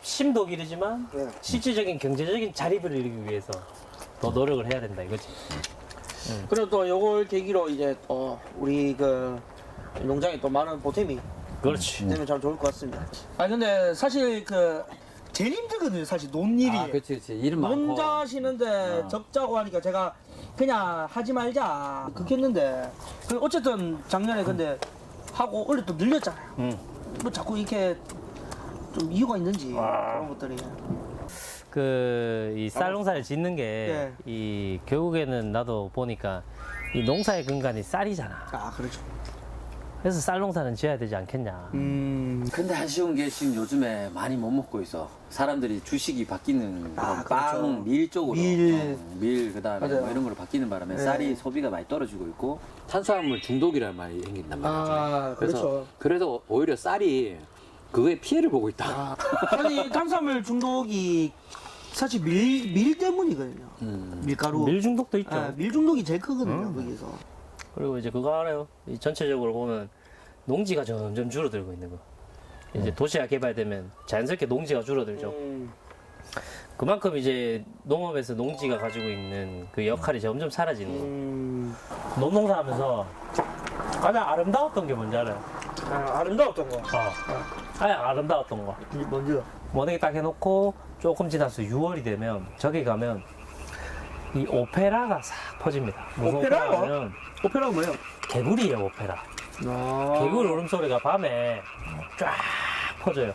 Speaker 10: 심도 기르지만 실질적인 경제적인 자립을 이루기 위해서 더 노력을 해야 된다 이거지.
Speaker 11: 그리고 또 요걸 계기로 이제 우리 그 농장에 또 많은 보탬이
Speaker 10: 그렇지.
Speaker 11: 되면 참 좋을 것 같습니다. 아 근데 사실 그 제일 힘들거든요, 사실 논일이.
Speaker 12: 그렇지. 일은 많고.
Speaker 11: 혼자 하시는데 적자고 하니까 제가 그냥 하지 말자 그렇게 했는데 어쨌든 작년에 근데 하고 원래 또 늘렸잖아요. 뭐 자꾸 이렇게 좀 이유가 있는지 그런 것들이.
Speaker 10: 이 쌀 농사를 짓는 게 이 결국에는 나도 보니까 이 농사의 근간이 쌀이잖아.
Speaker 11: 아, 그렇죠.
Speaker 10: 그래서 쌀 농사는 지어야 되지 않겠냐.
Speaker 12: 근데 아쉬운 게 지금 요즘에 많이 못 먹고 있어. 사람들이 주식이 바뀌는 그런 빵, 밀 쪽으로. 밀 그다음에 뭐 이런 걸로 바뀌는 바람에 쌀이 소비가 많이 떨어지고 있고 탄수화물 중독이라는 말이 생긴단 말이야. 그래서 오히려 쌀이 그거에 피해를 보고 있다.
Speaker 11: 아니 탄수화물 중독이 사실 밀 때문이거든요. 밀가루.
Speaker 10: 밀 중독도 있죠.
Speaker 11: 네, 밀 중독이 제일 크거든요, 거기서.
Speaker 10: 그리고 이제 그거 알아요. 이 전체적으로 보면 농지가 점점 줄어들고 있는 거. 이제 도시화 개발되면 자연스럽게 농지가 줄어들죠. 그만큼 이제 농업에서 농지가 가지고 있는 그 역할이 점점 사라지는 거. 농농사 하면서 가장 아름다웠던 게 뭔지 알아요?
Speaker 11: 아름다웠던 거.
Speaker 10: 가장 아름다웠던 거.
Speaker 11: 뭔지요?
Speaker 10: 모내기 딱 해놓고 조금 지나서 6월이 되면 저기 가면 이 오페라가 싹 퍼집니다. 무슨
Speaker 11: 오페라요?
Speaker 10: 오페라냐면
Speaker 11: 오페라가 뭐예요?
Speaker 10: 개구리예요, 오페라. 개구리 울음소리가 밤에 쫙 퍼져요.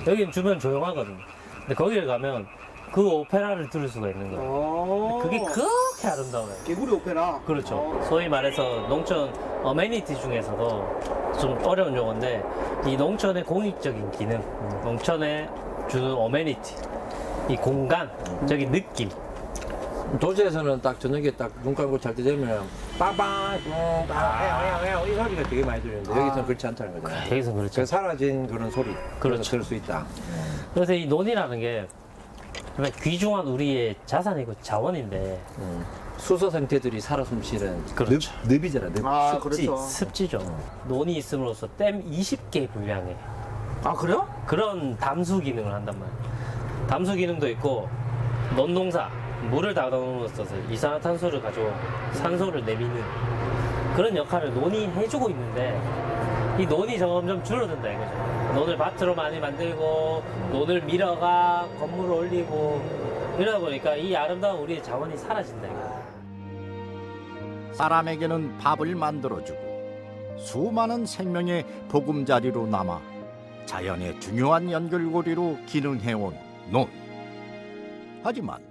Speaker 10: 여기는 주변 조용하거든요. 근데 거기를 가면 그 오페라를 들을 수가 있는 거예요. 그게 그렇게 아름다워요.
Speaker 11: 개구리 오페라.
Speaker 10: 그렇죠. 소위 말해서 농촌 어메니티 중에서도 좀 어려운 용어인데 이 농촌의 공익적인 기능, 농촌에 주는 어메니티, 이 공간, 저기 느낌.
Speaker 12: 도시에서는 딱 저녁에 딱 눈 감고 잘 때 되면 빵빵 이 소리가 되게 많이 들리는데 여기서는 그렇지 않다는 거죠.
Speaker 10: 여기서는 그렇죠.
Speaker 12: 사라진 그런 소리.
Speaker 10: 그렇죠.
Speaker 12: 들을 수 있다.
Speaker 10: 그래서 이 논이라는 게 정말 귀중한 우리의 자산이고 자원인데
Speaker 12: 수소 생태들이 살아 숨쉬는
Speaker 10: 그렇죠.
Speaker 12: 늪이잖아. 늪. 습지.
Speaker 11: 그렇죠.
Speaker 10: 습지죠. 논이 있음으로써 댐 20개 분량의
Speaker 11: 아, 그래요?
Speaker 10: 그런 담수 기능을 한단 말이에요. 담수 기능도 있고 논농사 물을 담아놓으면서 이산화탄소를 가지고 산소를 내미는 그런 역할을 논이 해주고 있는데 이 논이 점점 줄어든다 이거죠. 논을 밭으로 많이 만들고 논을 밀어가 건물을 올리고 이러다 보니까 이 아름다운 우리의 자원이 사라진다 이거죠.
Speaker 9: 사람에게는 밥을 만들어주고 수많은 생명의 보금자리로 남아 자연의 중요한 연결고리로 기능해온 논. 하지만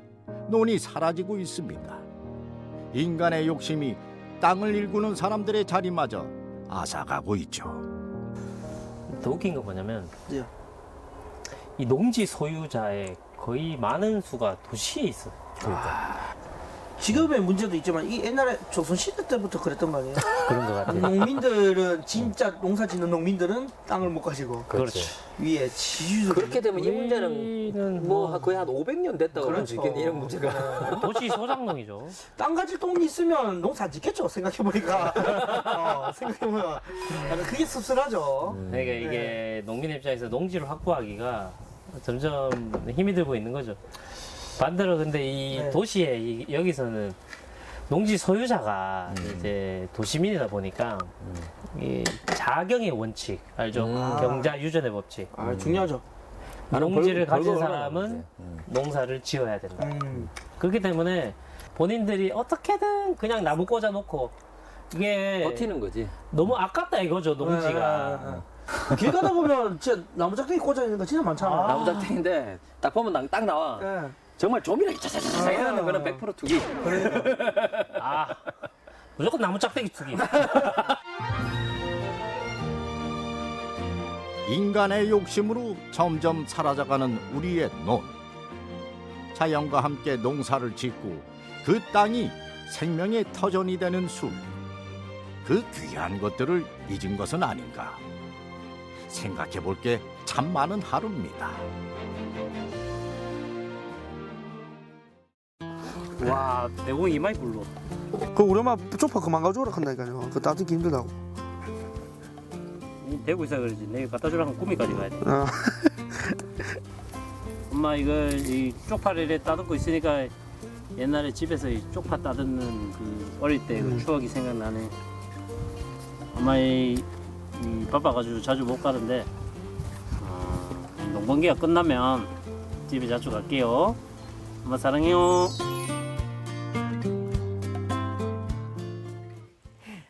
Speaker 9: 논이 사라지고 있습니다. 인간의 욕심이 땅을 일구는 사람들의 자리마저 앗아가고 있죠.
Speaker 10: 더 웃긴 건 뭐냐면 이 농지 소유자의 거의 많은 수가 도시에 있어요. 그러니까
Speaker 11: 지금의 문제도 있지만 이 옛날에 조선시대 때부터 그랬던 거 아니에요?
Speaker 10: 그런 것 같아요.
Speaker 11: 농민들은 진짜 농사 짓는 농민들은 땅을 못 가지고
Speaker 10: 그렇죠.
Speaker 11: 위에 지주들
Speaker 12: 그렇게 되면 이 문제는 뭐 거의 한 500년 됐다고 볼 수 있겠네, 이런 문제가.
Speaker 10: 도시 소작농이죠.
Speaker 11: 땅 가질 돈이 있으면 농사 안 짓겠죠, 생각해보니까. 생각해보면 그게 씁쓸하죠.
Speaker 10: 그러니까 이게 농민 입장에서 농지를 확보하기가 점점 힘이 들고 있는 거죠. 반대로 근데 이 도시에 여기서는 농지 소유자가 이제 도시민이다 보니까 이 자경의 원칙 알죠? 경자 유전의 법칙.
Speaker 11: 중요하죠.
Speaker 10: 농지를 가진 사람은 농사를 지어야 된다. 그렇기 때문에 본인들이 어떻게든 그냥 나무 꽂아 놓고 이게
Speaker 12: 버티는 거지.
Speaker 10: 너무 아깝다 이거죠, 농지가.
Speaker 11: 길 가다 보면 진짜 나무작대기 꽂아 있는 거 진짜 많잖아.
Speaker 12: 나무작대인데 딱 보면 딱 나와. 정말 조밀하게 차차차차 해놓는 거는 100% 투기.
Speaker 10: 아, 무조건 나무 짝대기 투기.
Speaker 9: 인간의 욕심으로 점점 사라져가는 우리의 논. 자연과 함께 농사를 짓고 그 땅이 생명의 터전이 되는 술. 그 귀한 것들을 잊은 것은 아닌가. 생각해 볼 게 참 많은 하루입니다.
Speaker 10: 와, 대공이 이마이 불러.
Speaker 11: 그 우리 엄마 쪽파 그만 가져오라 한다니까요. 그 따뜻기 힘들다고.
Speaker 10: 대구 있어 그러지. 내가 갖다 주라면 꾸미까지 가야 돼.
Speaker 11: 어.
Speaker 10: 엄마 이 쪽파를 이렇게 따듬고 있으니까 옛날에 집에서 이 쪽파 따듬는 그 어릴 때 그 추억이 생각나네. 엄마 이 바빠가지고 자주 못 가는데 농번기가 끝나면 집에 자주 갈게요. 엄마 사랑해요.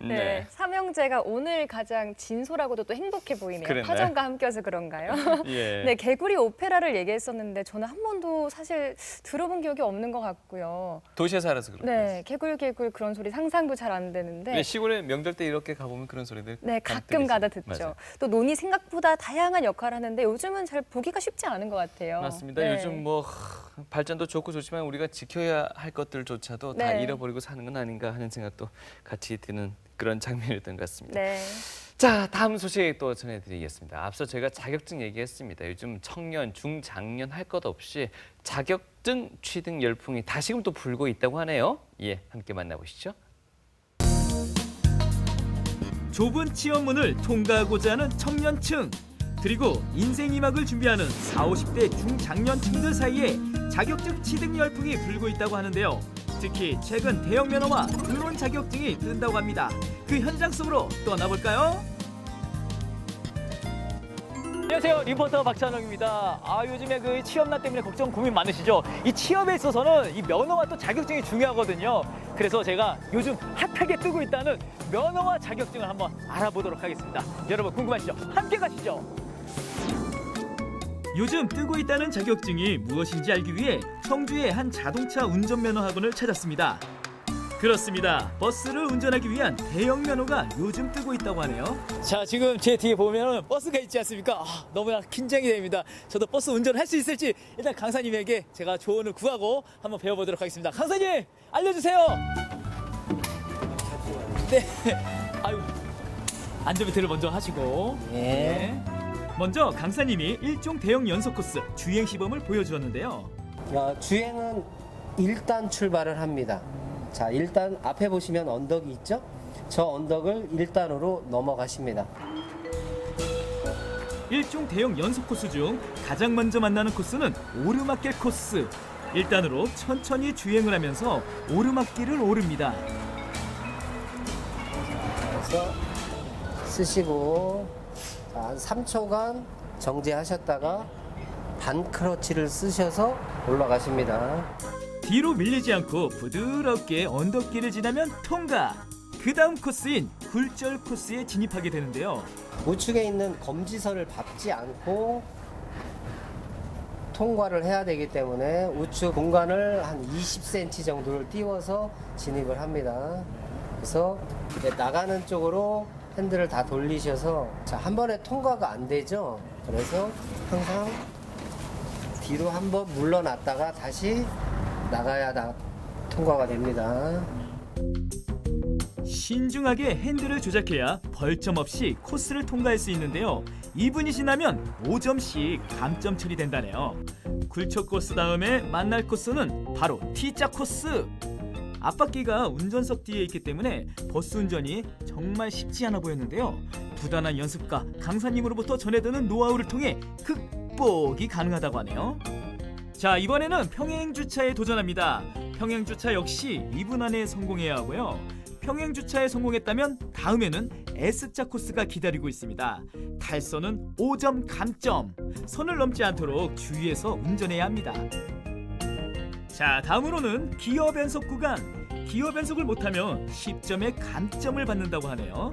Speaker 2: 네, 삼형제가 오늘 가장 진솔하고도 또 행복해 보이네요.
Speaker 1: 그러네.
Speaker 2: 파전과 함께여서 그런가요?
Speaker 1: 예.
Speaker 2: 네, 개구리 오페라를 얘기했었는데 저는 한 번도 사실 들어본 기억이 없는 것 같고요.
Speaker 1: 도시에 살아서 그런
Speaker 2: 네, 개굴개굴 그런 소리 상상도 잘 안 되는데.
Speaker 1: 네, 시골에 명절 때 이렇게 가보면 그런 소리들
Speaker 2: 네, 가끔 가다 듣죠.
Speaker 1: 맞아요.
Speaker 2: 또 논이 생각보다 다양한 역할을 하는데 요즘은 잘 보기가 쉽지 않은 것 같아요.
Speaker 1: 맞습니다.
Speaker 2: 네.
Speaker 1: 요즘 뭐 발전도 좋고 좋지만 우리가 지켜야 할 것들조차도 다
Speaker 2: 네.
Speaker 1: 잃어버리고 사는 건 아닌가 하는 생각도 같이 드는 그런 장면이었던 것 같습니다.
Speaker 2: 네.
Speaker 1: 자, 다음 소식 또 전해드리겠습니다. 앞서 저희가 자격증 얘기했습니다. 요즘 청년, 중장년 할 것 없이 자격증 취득 열풍이 다시금 또 불고 있다고 하네요. 예, 함께 만나보시죠.
Speaker 13: 좁은 취업문을 통과하고자 하는 청년층, 그리고 인생 2막을 준비하는 40, 50대 중장년층들 사이에 자격증 취득 열풍이 불고 있다고 하는데요. 특히 최근 대형 면허와 드론 자격증이 뜬다고 합니다. 그 현장 속으로 떠나볼까요?
Speaker 14: 안녕하세요, 리포터 박찬욱입니다. 요즘에 그 취업난 때문에 걱정 고민 많으시죠? 이 취업에 있어서는 이 면허와 또 자격증이 중요하거든요. 그래서 제가 요즘 핫하게 뜨고 있다는 면허와 자격증을 한번 알아보도록 하겠습니다. 여러분 궁금하시죠? 함께 가시죠.
Speaker 13: 요즘 뜨고 있다는 자격증이 무엇인지 알기 위해 청주의 한 자동차 운전면허 학원을 찾았습니다. 그렇습니다. 버스를 운전하기 위한 대형 면허가 요즘 뜨고 있다고 하네요.
Speaker 14: 자, 지금 제 뒤에 보면 버스가 있지 않습니까? 너무나 긴장이 됩니다. 저도 버스 운전할 수 있을지 일단 강사님에게 제가 조언을 구하고 한번 배워보도록 하겠습니다. 강사님, 알려주세요. 네. 아유, 안전벨트를 먼저 하시고. 네.
Speaker 13: 먼저 강사님이 일종 대형 연속 코스 주행 시범을 보여주었는데요.
Speaker 15: 주행은 1단 출발을 합니다. 자, 일단 앞에 보시면 언덕이 있죠? 저 언덕을 1단으로 넘어가십니다.
Speaker 13: 일종 대형 연속 코스 중 가장 먼저 만나는 코스는 오르막길 코스. 1단으로 천천히 주행을 하면서 오르막길을 오릅니다.
Speaker 15: 그래서 쓰시고 자, 한 3초간 정지하셨다가 반크러치를 쓰셔서 올라가십니다.
Speaker 13: 뒤로 밀리지 않고 부드럽게 언덕길을 지나면 통과! 그 다음 코스인 굴절 코스에 진입하게 되는데요.
Speaker 15: 우측에 있는 검지선을 밟지 않고 통과를 해야 되기 때문에 우측 공간을 한 20cm 정도를 띄워서 진입을 합니다. 그래서 이제 나가는 쪽으로 핸들을 다 돌리셔서 자, 한 번에 통과가 안 되죠. 그래서 항상 뒤로 한번 물러났다가 다시 나가야 통과가 됩니다.
Speaker 13: 신중하게 핸들을 조작해야 벌점 없이 코스를 통과할 수 있는데요. 2분이 지나면 5점씩 감점 처리된다네요. 굴초 코스 다음에 만날 코스는 바로 T자 코스. 앞바퀴가 운전석 뒤에 있기 때문에 버스 운전이 정말 쉽지 않아 보였는데요. 부단한 연습과 강사님으로부터 전해드는 노하우를 통해 극복이 가능하다고 하네요. 자, 이번에는 평행주차에 도전합니다. 평행주차 역시 2분 안에 성공해야 하고요. 평행주차에 성공했다면 다음에는 S자 코스가 기다리고 있습니다. 탈선은 5점 감점. 선을 넘지 않도록 주의해서 운전해야 합니다. 자, 다음으로는 기어 변속 구간. 기어 변속을 못하면 10점의 감점을 받는다고 하네요.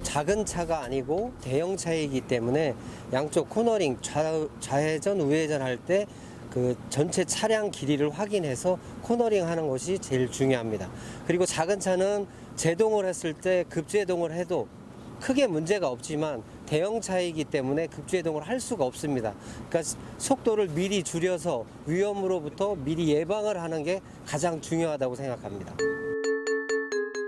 Speaker 15: 작은 차가 아니고 대형 차이기 때문에 양쪽 코너링 좌회전 우회전 할 때 그 전체 차량 길이를 확인해서 코너링 하는 것이 제일 중요합니다. 그리고 작은 차는 제동을 했을 때 급제동을 해도 크게 문제가 없지만 대형 차이기 때문에 급제동을 할 수가 없습니다. 그러니까 속도를 미리 줄여서 위험으로부터 미리 예방을 하는 게 가장 중요하다고 생각합니다.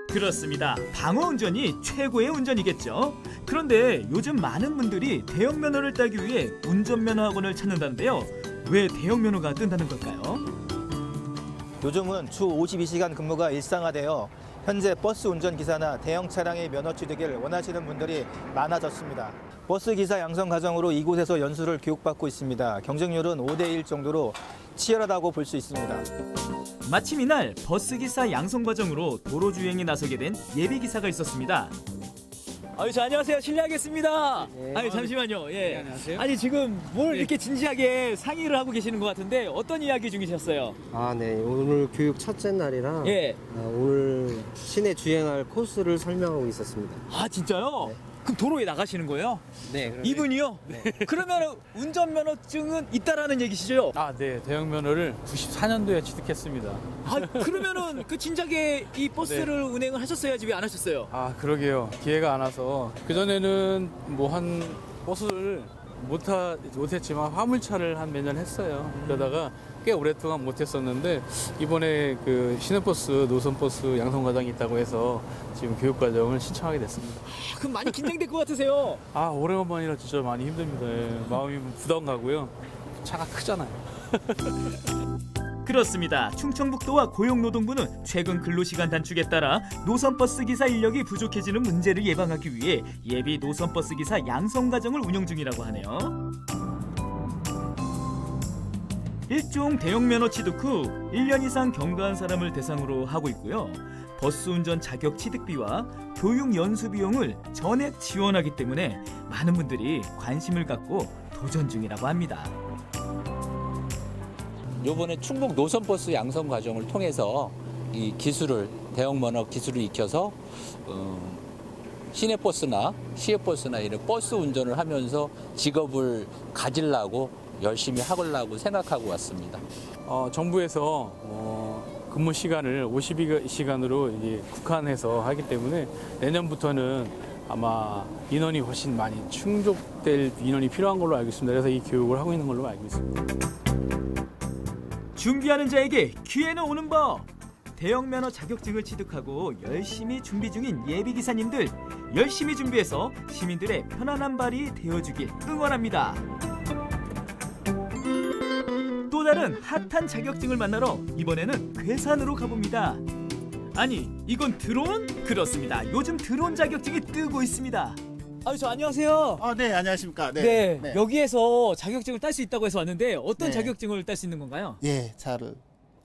Speaker 13: 그렇습니다. 방어 운전이 최고의 운전이겠죠. 그런데 요즘 많은 분들이 대형 면허를 따기 위해 운전면허 학원을 찾는다는데요. 왜 대형 면허가 뜬다는 걸까요?
Speaker 16: 요즘은 주 52시간 근무가 일상화되어 현재 버스 운전기사나 대형 차량의 면허 취득을 원하시는 분들이 많아졌습니다. 버스 기사 양성 과정으로 이곳에서 연수를 교육받고 있습니다. 경쟁률은 5대1 정도로 치열하다고 볼 수 있습니다.
Speaker 13: 마침 이날 버스기사 양성 과정으로 도로 주행에 나서게 된 예비기사가 있었습니다. 저 안녕하세요. 실례하겠습니다.
Speaker 15: 네.
Speaker 13: 잠시만요. 예.
Speaker 14: 네, 안녕하세요.
Speaker 13: 아니 지금 뭘
Speaker 14: 네.
Speaker 13: 이렇게 진지하게 상의를 하고 계시는 것 같은데 어떤 이야기 중이셨어요?
Speaker 15: 네. 오늘 교육 첫째 날이라
Speaker 13: 예.
Speaker 15: 오늘 시내 주행할 코스를 설명하고 있었습니다.
Speaker 13: 아 진짜요? 그럼 도로에 나가시는 거예요?
Speaker 15: 네.
Speaker 13: 이분이요? 네. 그러면 운전면허증은 있다라는 얘기시죠?
Speaker 17: 네. 대형 면허를 94년도에 취득했습니다.
Speaker 13: 그러면은 그 진작에 이 버스를 운행을 하셨어야지 왜 안 하셨어요?
Speaker 17: 그러게요. 기회가 안 와서 그전에는 한 버스를 못했지만 화물차를 한 몇 년 했어요. 그러다가 꽤 오랫동안 못했었는데 이번에 그 시내버스, 노선버스 양성과정이 있다고 해서 지금 교육과정을 신청하게 됐습니다.
Speaker 13: 그럼 많이 긴장될 것 같으세요?
Speaker 17: 오래간만이라 진짜 많이 힘듭니다. 마음이 부담 가고요. 차가 크잖아요.
Speaker 13: 그렇습니다. 충청북도와 고용노동부는 최근 근로시간 단축에 따라 노선버스 기사 인력이 부족해지는 문제를 예방하기 위해 예비 노선버스 기사 양성 과정을 운영 중이라고 하네요. 일종 대형 면허 취득 후 1년 이상 경과한 사람을 대상으로 하고 있고요. 버스 운전 자격 취득비와 교육 연수 비용을 전액 지원하기 때문에 많은 분들이 관심을 갖고 도전 중이라고 합니다.
Speaker 18: 요번에 충북 노선버스 양성 과정을 통해서 이 기술을 대형 면허 기술을 익혀서 시내버스나 시외버스나 이런 버스 운전을 하면서 직업을 가지려고 열심히 하려고 생각하고 왔습니다.
Speaker 17: 정부에서 근무 시간을 52시간으로 이제 국한해서 하기 때문에 내년부터는 아마 인원이 훨씬 많이 충족될 인원이 필요한 걸로 알고 있습니다. 그래서 이 교육을 하고 있는 걸로 알고 있습니다.
Speaker 13: 준비하는 자에게 기회는 오는 법. 대형 면허 자격증을 취득하고 열심히 준비 중인 예비 기사님들, 열심히 준비해서 시민들의 편안한 발이 되어주길 응원합니다. 또 다른 핫한 자격증을 만나러 이번에는 괴산으로 가봅니다. 아니, 이건 드론? 그렇습니다. 요즘 드론 자격증이 뜨고 있습니다. 안녕하세요.
Speaker 19: 네, 안녕하십니까.
Speaker 13: 네, 여기에서 자격증을 딸 수 있다고 해서 왔는데 어떤 자격증을 딸 수 있는 건가요?
Speaker 19: 잘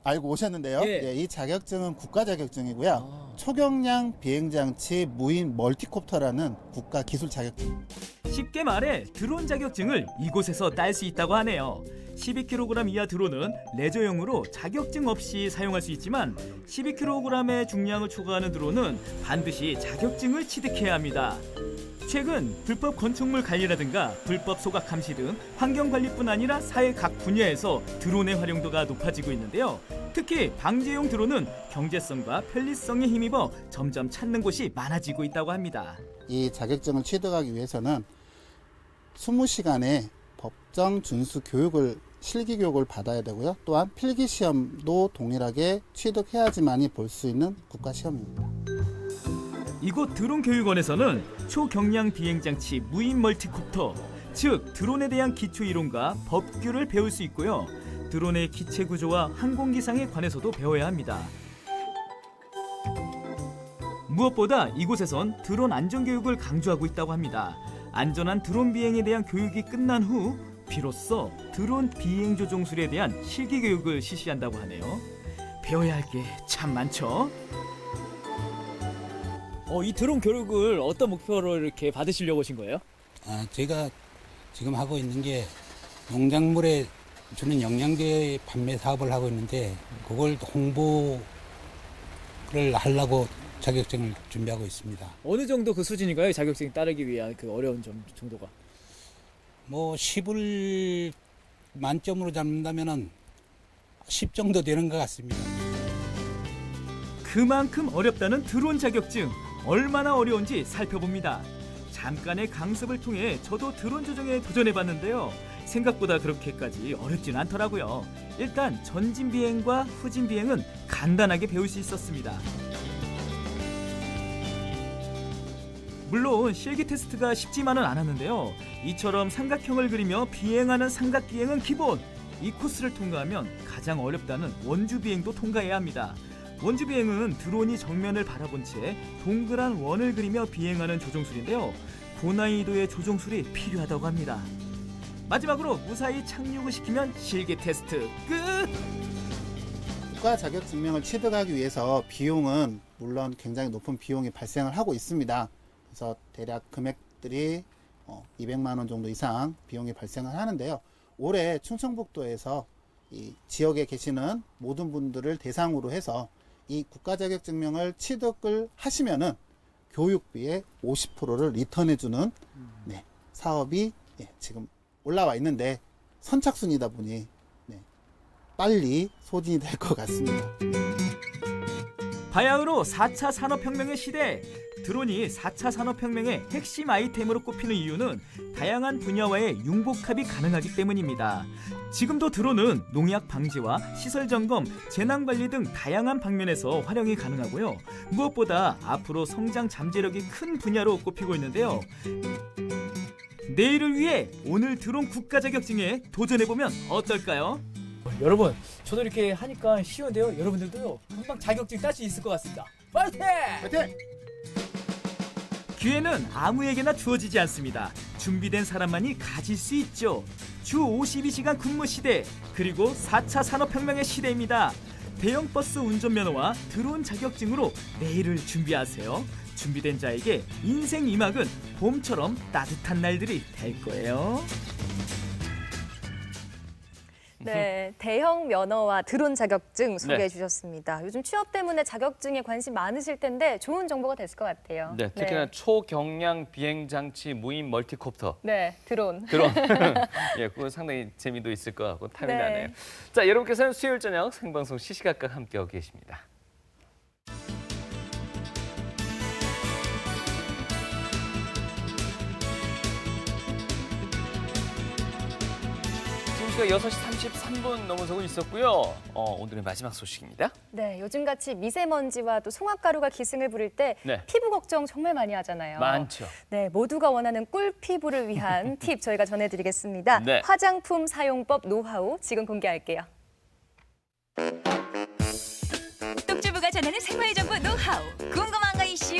Speaker 19: 알고 오셨는데요. 이 자격증은 국가 자격증이고요. 초경량 비행장치 무인 멀티콥터라는 국가 기술 자격증입니다.
Speaker 13: 쉽게 말해 드론 자격증을 이곳에서 딸 수 있다고 하네요. 12kg 이하 드론은 레저용으로 자격증 없이 사용할 수 있지만 12kg의 중량을 초과하는 드론은 반드시 자격증을 취득해야 합니다. 최근 불법 건축물 관리라든가 불법 소각 감시 등 환경관리뿐 아니라 사회 각 분야에서 드론의 활용도가 높아지고 있는데요. 특히 방제용 드론은 경제성과 편리성에 힘입어 점점 찾는 곳이 많아지고 있다고 합니다.
Speaker 19: 이 자격증을 취득하기 위해서는 20시간의 법정 준수 교육을 실기 교육을 받아야 되고요. 또한 필기 시험도 동일하게 취득해야지만이 볼 수 있는 국가 시험입니다.
Speaker 13: 이곳 드론교육원에서는 초경량 비행장치 무인 멀티콥터, 즉 드론에 대한 기초 이론과 법규를 배울 수 있고요. 드론의 기체 구조와 항공기상에 관해서도 배워야 합니다. 무엇보다 이곳에선 드론 안전교육을 강조하고 있다고 합니다. 안전한 드론 비행에 대한 교육이 끝난 후 비로소 드론 비행 조종술에 대한 실기 교육을 실시한다고 하네요. 배워야 할 게 참 많죠.
Speaker 14: 이 드론 교육을 어떤 목표로 이렇게 받으시려고 오신 거예요?
Speaker 20: 제가 지금 하고 있는 게 농작물에 주는 영양제 판매 사업을 하고 있는데 그걸 홍보를 하려고 자격증을 준비하고 있습니다.
Speaker 14: 어느 정도 그 수준인가요? 자격증 따르기 위한 그 어려운 점 정도가?
Speaker 20: 뭐 10을 만점으로 잡는다면은 10 정도 되는 것 같습니다.
Speaker 13: 그만큼 어렵다는 드론 자격증, 얼마나 어려운지 살펴봅니다. 잠깐의 강습을 통해 저도 드론 조종에 도전해봤는데요. 생각보다 그렇게까지 어렵진 않더라고요. 일단 전진 비행과 후진 비행은 간단하게 배울 수 있었습니다. 물론 실기 테스트가 쉽지만은 않았는데요. 이처럼 삼각형을 그리며 비행하는 삼각 비행은 기본. 이 코스를 통과하면 가장 어렵다는 원주 비행도 통과해야 합니다. 원주 비행은 드론이 정면을 바라본 채 동그란 원을 그리며 비행하는 조종술인데요. 고난이도의 조종술이 필요하다고 합니다. 마지막으로 무사히 착륙을 시키면 실기 테스트 끝!
Speaker 19: 국가 자격증명을 취득하기 위해서 비용은 물론 굉장히 높은 비용이 발생을 하고 있습니다. 그래서 대략 금액들이 200만 원 정도 이상 비용이 발생을 하는데요. 올해 충청북도에서 이 지역에 계시는 모든 분들을 대상으로 해서 이 국가 자격증명을 취득을 하시면은 교육비의 50%를 리턴해주는 사업이 지금 올라와 있는데 선착순이다 보니 빨리 소진이 될 것 같습니다.
Speaker 13: 바야흐로 4차 산업혁명의 시대. 드론이 4차 산업혁명의 핵심 아이템으로 꼽히는 이유는 다양한 분야와의 융복합이 가능하기 때문입니다. 지금도 드론은 농약 방지와 시설 점검, 재난 관리 등 다양한 방면에서 활용이 가능하고요. 무엇보다 앞으로 성장 잠재력이 큰 분야로 꼽히고 있는데요. 내일을 위해 오늘 드론 국가 자격증에 도전해보면 어떨까요?
Speaker 14: 여러분, 저도 이렇게 하니까 쉬운데요. 여러분들도요, 금방 자격증 딸 수 있을 것 같습니다. 파이팅!
Speaker 19: 파이팅!
Speaker 13: 기회는 아무에게나 주어지지 않습니다. 준비된 사람만이 가질 수 있죠. 주 52시간 근무 시대, 그리고 4차 산업혁명의 시대입니다. 대형 버스 운전면허와 드론 자격증으로 내일을 준비하세요. 준비된 자에게 인생 2막은 봄처럼 따뜻한 날들이 될 거예요.
Speaker 2: 네, 대형 면허와 드론 자격증 소개해 주셨습니다. 요즘 취업 때문에 자격증에 관심 많으실 텐데 좋은 정보가 됐을 것 같아요.
Speaker 1: 네, 특히나 초경량 비행 장치 무인 멀티콥터.
Speaker 2: 네, 드론.
Speaker 1: 예, 그거 상당히 재미도 있을 것 같고 탐이
Speaker 2: 네.
Speaker 1: 나네요. 자, 여러분께서는 수요일 저녁 생방송 시시각각 함께하고 계십니다. 지금 시각 6시 33분 넘어서고 있었고요. 오늘의 마지막 소식입니다.
Speaker 2: 네, 요즘같이 미세먼지와 또 송화가루가 기승을 부릴 때
Speaker 1: 네.
Speaker 2: 피부 걱정 정말 많이 하잖아요.
Speaker 1: 많죠.
Speaker 2: 네, 모두가 원하는 꿀 피부를 위한 팁 저희가 전해드리겠습니다.
Speaker 1: 네.
Speaker 2: 화장품 사용법 노하우 지금 공개할게요.
Speaker 21: 뚝주부가 전하는 생활정보 노하우 궁금한 거 이슈.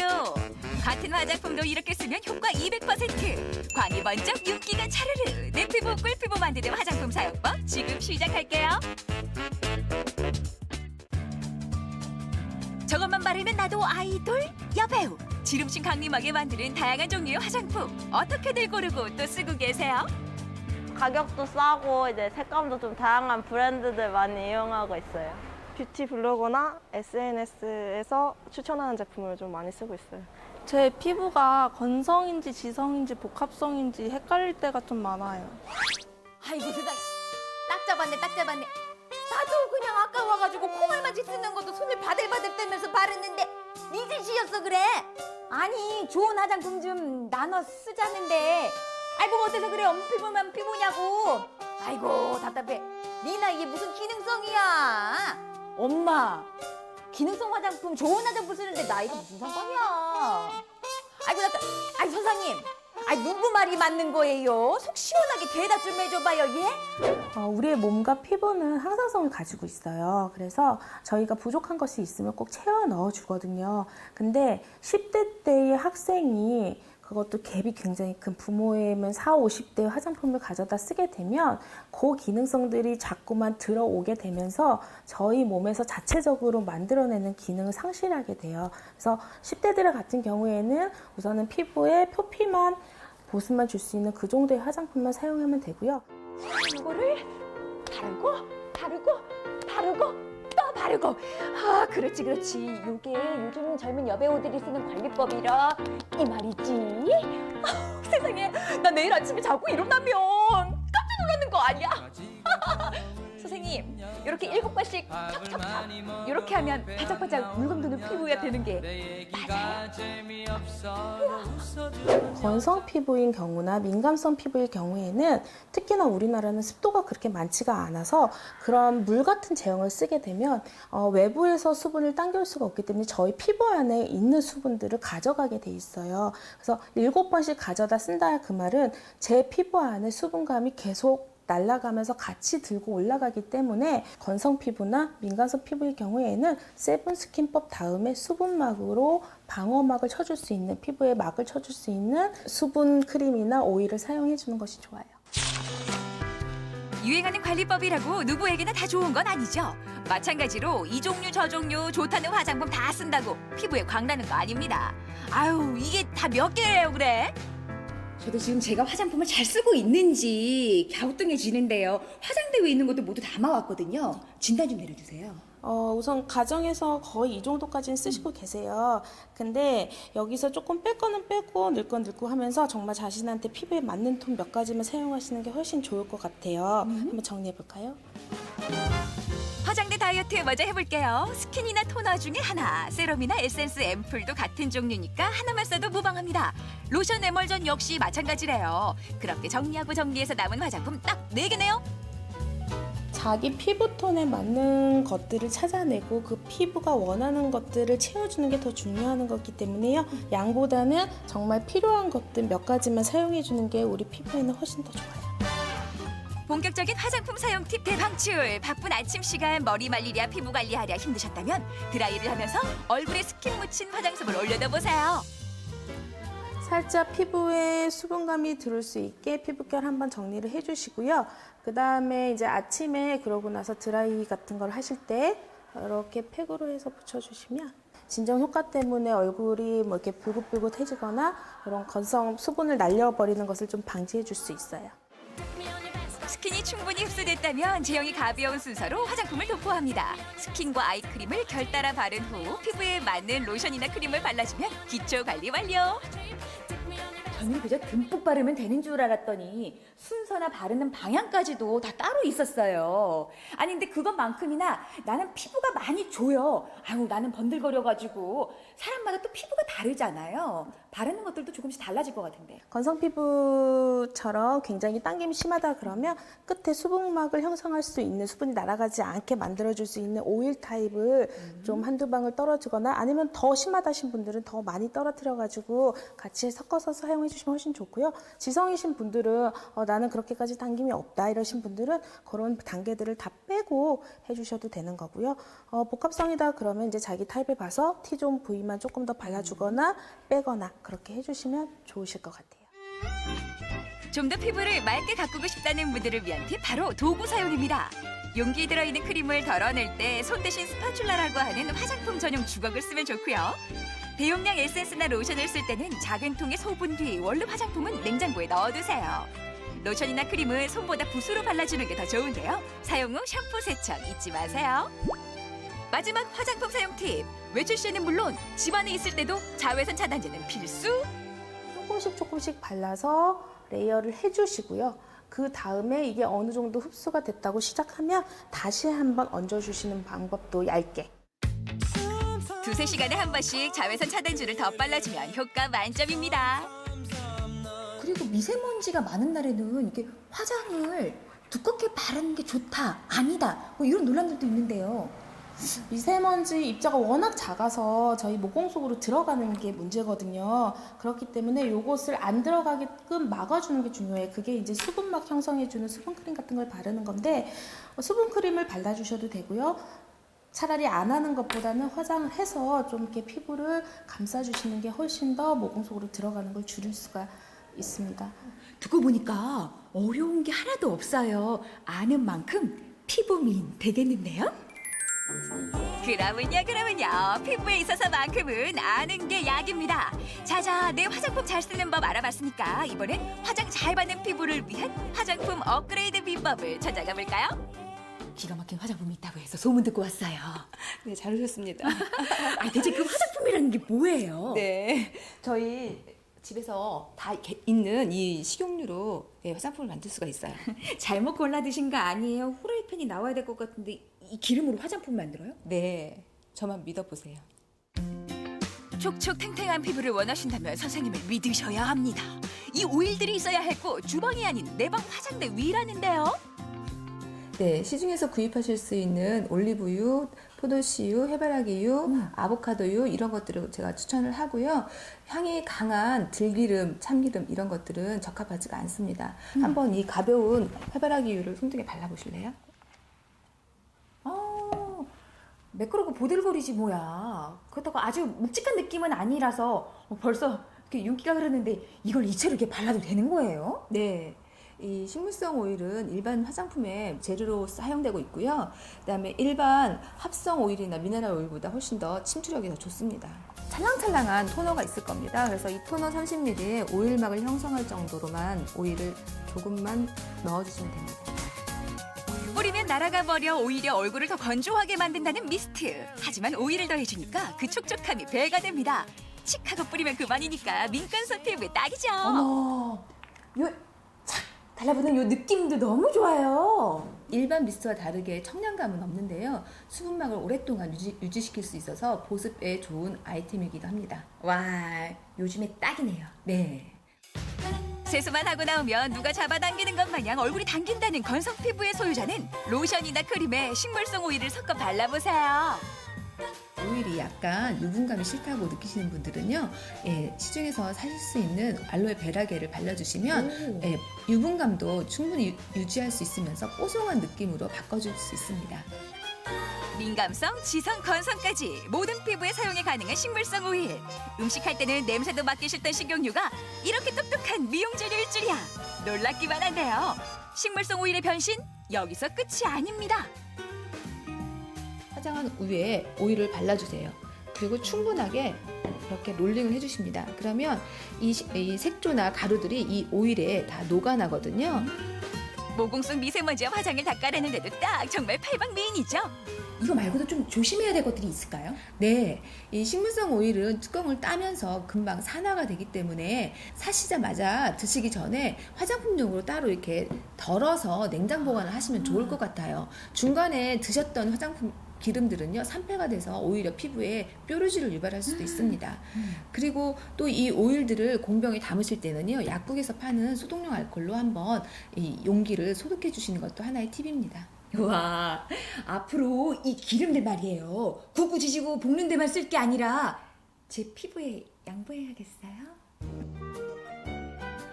Speaker 21: 같은 화장품도 이렇게 쓰면 효과 200%. 광이 번쩍 윤기가 차르르. 내 피부 꿀피부 만드는 화장품 사용법 지금 시작할게요. 저것만 바르면 나도 아이돌 여배우. 지름신 강림하게 만드는 다양한 종류의 화장품 어떻게들 고르고 또 쓰고 계세요?
Speaker 22: 가격도 싸고 이제 색감도 좀 다양한 브랜드들 많이 이용하고 있어요.
Speaker 23: 뷰티 블로거나 SNS에서 추천하는 제품을 좀 많이 쓰고 있어요.
Speaker 24: 제 피부가 건성인지 지성인지 복합성인지 헷갈릴 때가 좀 많아요.
Speaker 21: 아이고 세상에. 딱 잡았네 딱 잡았네. 나도 그냥 아까워가지고 콩알맞이 쓰는 것도 손을 바들바들 떨면서 바르는데 네 짓이었어 그래. 아니 좋은 화장품 좀 나눠 쓰자는데 아이 뭐 어때서 그래. 엄피부만 피부냐고.
Speaker 4: 아이고 답답해. 니나 이게 무슨 기능성이야? 엄마, 기능성 화장품 좋은 화장품 쓰는데 나이가 무슨 상관이야? 아이고 답답. 아이 선생님, 아이 누구 말이 맞는 거예요? 속 시원하게 대답 좀 해줘봐요, 예?
Speaker 24: 우리의 몸과 피부는 항상성을 가지고 있어요. 그래서 저희가 부족한 것이 있으면 꼭 채워 넣어 주거든요. 근데 10대 때의 학생이 그것도 갭이 굉장히 큰 부모이면 40, 50대 화장품을 가져다 쓰게 되면 그 기능성들이 자꾸만 들어오게 되면서 저희 몸에서 자체적으로 만들어내는 기능을 상실하게 돼요. 그래서 10대들 같은 경우에는 우선은 피부에 표피만, 보습만 줄 수 있는 그 정도의 화장품만 사용하면 되고요.
Speaker 4: 이거를 바르고 또 바르고. 아, 그렇지. 이게 요즘 젊은 여배우들이 쓰는 관리법이라 이 말이지. 아, 세상에, 나 내일 아침에 자고 일어나면 깜짝 놀라는 거 아니야? 선생님, 이렇게 7번씩 척척척 이렇게 하면 바짝바짝 물건드는 피부가 되는 게 맞아요?
Speaker 24: 건성 피부인 경우나 민감성 피부일 경우에는 특히나 우리나라는 습도가 그렇게 많지가 않아서 그런 물 같은 제형을 쓰게 되면 외부에서 수분을 당길 수가 없기 때문에 저희 피부 안에 있는 수분들을 가져가게 돼 있어요. 그래서 7번씩 가져다 쓴다 그 말은 제 피부 안에 수분감이 계속 날아가면서 같이 들고 올라가기 때문에 건성 피부나 민감성 피부의 경우에는 세븐 스킨법 다음에 수분막으로 방어막을 쳐줄 수 있는, 피부에 막을 쳐줄 수 있는 수분 크림이나 오일을 사용해 주는 것이 좋아요.
Speaker 21: 유행하는 관리법이라고 누구에게나 다 좋은 건 아니죠. 마찬가지로 이 종류 저 종류 좋다는 화장품 다 쓴다고 피부에 광나는 거 아닙니다. 아유, 이게 다 몇 개예요 그래?
Speaker 4: 저도 지금 제가 화장품을 잘 쓰고 있는지 갸우뚱해지는데요. 화장대 위에 있는 것도 모두 담아왔거든요. 진단 좀 내려주세요.
Speaker 24: 우선 가정에서 거의 이 정도까지는 쓰시고 계세요. 근데 여기서 조금 뺄 거는 빼고 넣을 건 넣고 하면서 정말 자신한테 피부에 맞는 톤 몇 가지만 사용하시는 게 훨씬 좋을 것 같아요. 한번 정리해 볼까요?
Speaker 21: 화장대 다이어트 먼저 해볼게요. 스킨이나 토너 중에 하나, 세럼이나 에센스 앰플도 같은 종류니까 하나만 써도 무방합니다. 로션, 에멀전 역시 마찬가지래요. 그렇게 정리하고 정리해서 남은 화장품 딱 4개네요.
Speaker 24: 자기 피부톤에 맞는 것들을 찾아내고 그 피부가 원하는 것들을 채워주는 게 더 중요한 거기 때문에요. 양보다는 정말 필요한 것들 몇 가지만 사용해주는 게 우리 피부에는 훨씬 더 좋아요.
Speaker 21: 본격적인 화장품 사용 팁 대방출. 바쁜 아침 시간 머리 말리랴 피부 관리하랴 힘드셨다면 드라이를 하면서 얼굴에 스킨 묻힌 화장솜을 올려다 보세요.
Speaker 24: 살짝 피부에 수분감이 들을 수 있게 피부결 한번 정리를 해주시고요. 그 다음에 이제 아침에 그러고 나서 드라이 같은 걸 하실 때 이렇게 팩으로 해서 붙여주시면 진정 효과 때문에 얼굴이 뭐 이렇게 불긋불긋해지거나 이런 건성 수분을 날려버리는 것을 좀 방지해 줄 수 있어요.
Speaker 21: 스킨이 충분히 흡수됐다면 제형이 가벼운 순서로 화장품을 도포합니다. 스킨과 아이크림을 결따라 바른 후 피부에 맞는 로션이나 크림을 발라주면 기초 관리 완료.
Speaker 4: 저는 그저 듬뿍 바르면 되는 줄 알았더니 순서나 바르는 방향까지도 다 따로 있었어요. 아니 근데 그것만큼이나 나는 피부가 많이 조여. 아유 나는 번들거려가지고 사람마다 또 피부가 다르잖아요. 바르는 것들도 조금씩 달라질 것 같은데.
Speaker 24: 건성 피부처럼 굉장히 당김이 심하다 그러면 끝에 수분막을 형성할 수 있는 수분이 날아가지 않게 만들어줄 수 있는 오일 타입을 좀 한두 방울 떨어주거나 아니면 더 심하다신 분들은 더 많이 떨어뜨려가지고 같이 섞어서 사용해 주시면 훨씬 좋고요. 지성이신 분들은 나는 그렇게까지 당김이 없다 이러신 분들은 그런 단계들을 다 빼고 해주셔도 되는 거고요. 복합성이다 그러면 이제 자기 타입을 봐서 T존 부위만 조금 더 발라주거나 빼거나 그렇게 해주시면 좋으실 것 같아요.
Speaker 21: 좀 더 피부를 맑게 가꾸고 싶다는 분들을 위한 팁 바로 도구 사용입니다. 용기에 들어있는 크림을 덜어낼 때 손 대신 스파츌라라고 하는 화장품 전용 주걱을 쓰면 좋고요. 대용량 에센스나 로션을 쓸 때는 작은 통에 소분 뒤 원래 화장품은 냉장고에 넣어두세요. 로션이나 크림은 손보다 붓으로 발라주는 게 더 좋은데요. 사용 후 샴푸 세척 잊지 마세요. 마지막 화장품 사용 팁. 외출 시에는 물론 집안에 있을 때도 자외선 차단제는 필수.
Speaker 24: 조금씩 발라서 레이어를 해주시고요. 그 다음에 이게 어느 정도 흡수가 됐다고 시작하면 다시 한번 얹어주시는 방법도 얇게.
Speaker 21: 2-3시간에 한 번씩 자외선 차단제를 더 발라주면 효과 만점입니다.
Speaker 4: 그리고 미세먼지가 많은 날에는 이렇게 화장을 두껍게 바르는 게 좋다, 아니다, 뭐 이런 논란들도 있는데요.
Speaker 24: 미세먼지 입자가 워낙 작아서 저희 모공 속으로 들어가는 게 문제거든요. 그렇기 때문에 요것을 안 들어가게끔 막아주는 게 중요해요. 그게 이제 수분막 형성해주는 수분크림 같은 걸 바르는 건데 수분크림을 발라주셔도 되고요. 차라리 안 하는 것보다는 화장을 해서 좀 이렇게 피부를 감싸주시는 게 훨씬 더 모공 속으로 들어가는 걸 줄일 수가 있습니다.
Speaker 4: 듣고 보니까 어려운 게 하나도 없어요. 아는 만큼 피부 미인 되겠는데요?
Speaker 21: 그러면요. 피부에 있어서만큼은 아는 게 약입니다. 자자, 내 화장품 잘 쓰는 법 알아봤으니까 이번엔 화장 잘 받는 피부를 위한 화장품 업그레이드 비법을 찾아가 볼까요?
Speaker 4: 기가 막힌 화장품이 있다고 해서 소문 듣고 왔어요.
Speaker 3: 네, 잘 오셨습니다.
Speaker 4: 대체 그 화장품이라는 게 뭐예요?
Speaker 3: 네, 저희 집에서 다 이렇게 있는 이 식용유로 화장품을 만들 수가 있어요.
Speaker 4: 잘못 골라 드신 거 아니에요? 후라이팬이 나와야 될 것 같은데 이 기름으로 화장품 만들어요?
Speaker 3: 네, 저만 믿어보세요.
Speaker 21: 촉촉탱탱한 피부를 원하신다면 선생님을 믿으셔야 합니다. 이 오일들이 있어야 했고 주방이 아닌 내 방 화장대 위라는데요.
Speaker 3: 네, 시중에서 구입하실 수 있는 올리브유, 포도씨유, 해바라기유, 아보카도유 이런 것들을 제가 추천을 하고요. 향이 강한 들기름, 참기름 이런 것들은 적합하지가 않습니다. 한번 이 가벼운 해바라기유를 손등에 발라보실래요?
Speaker 4: 매끄럽고 보들거리지 뭐야. 그렇다고 아주 묵직한 느낌은 아니라서 벌써 이렇게 윤기가 흐르는데 이걸 이채로 이렇게 발라도 되는 거예요?
Speaker 3: 네. 이 식물성 오일은 일반 화장품의 재료로 사용되고 있고요. 그다음에 일반 합성 오일이나 미네랄 오일보다 훨씬 더 침투력이 더 좋습니다. 찰랑찰랑한 토너가 있을 겁니다. 그래서 이 토너 30ml에 오일막을 형성할 정도로만 오일을 조금만 넣어주시면 됩니다.
Speaker 21: 뿌리면 날아가 버려 오히려 얼굴을 더 건조하게 만든다는 미스트. 하지만 오일을 더해주니까 그 촉촉함이 배가 됩니다. 칙 하고 뿌리면 그만이니까 민감성 피부에 딱이죠.
Speaker 4: 어머, 착 달라붙는 요 느낌도 너무 좋아요.
Speaker 3: 일반 미스트와 다르게 청량감은 없는데요. 수분막을 오랫동안 유지시킬 수 있어서 보습에 좋은 아이템이기도 합니다.
Speaker 4: 와, 요즘에 딱이네요.
Speaker 3: 네.
Speaker 21: 세수만 하고 나오면 누가 잡아당기는 것 마냥 얼굴이 당긴다는 건성 피부의 소유자는 로션이나 크림에 식물성 오일을 섞어 발라보세요.
Speaker 3: 오일이 약간 유분감이 싫다고 느끼시는 분들은요, 시중에서 사실 수 있는 알로에 베라겔을 발라주시면 유분감도 충분히 유지할 수 있으면서 뽀송한 느낌으로 바꿔줄 수 있습니다.
Speaker 21: 민감성, 지성, 건성까지 모든 피부에 사용이 가능한 식물성 오일. 음식할 때는 냄새도 맡기 싫던 식용유가 이렇게 똑똑한 미용 재료일 줄이야. 놀랍기만 한데요. 식물성 오일의 변신, 여기서 끝이 아닙니다.
Speaker 3: 화장한 후에 오일을 발라주세요. 그리고 충분하게 이렇게 롤링을 해주십니다. 그러면 이 색조나 가루들이 이 오일에 다 녹아나거든요.
Speaker 21: 모공 속 미세먼지와 화장을 닦아내는데도 딱 정말 팔방미인이죠.
Speaker 4: 이거 말고도 좀 조심해야 될 것들이 있을까요?
Speaker 3: 네, 이 식물성 오일은 뚜껑을 따면서 금방 산화가 되기 때문에 사시자마자 드시기 전에 화장품용으로 따로 이렇게 덜어서 냉장 보관을 하시면 좋을 것 같아요. 중간에 드셨던 화장품 기름들은요, 산패가 돼서 오히려 피부에 뾰루지를 유발할 수도 있습니다. 그리고 또 이 오일들을 공병에 담으실 때는요, 약국에서 파는 소독용 알코올로 한번 이 용기를 소독해 주시는 것도 하나의 팁입니다.
Speaker 4: 와, 앞으로 이 기름들 말이에요. 굽고 지지고 볶는 데만 쓸 게 아니라 제 피부에 양보해야겠어요?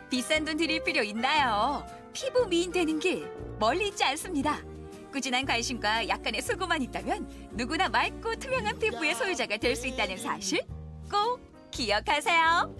Speaker 21: 비싼 돈 들일 필요 있나요? 피부 미인 되는 길 멀리 있지 않습니다. 꾸준한 관심과 약간의 수고만 있다면 누구나 맑고 투명한 피부의 소유자가 될 수 있다는 사실 꼭 기억하세요.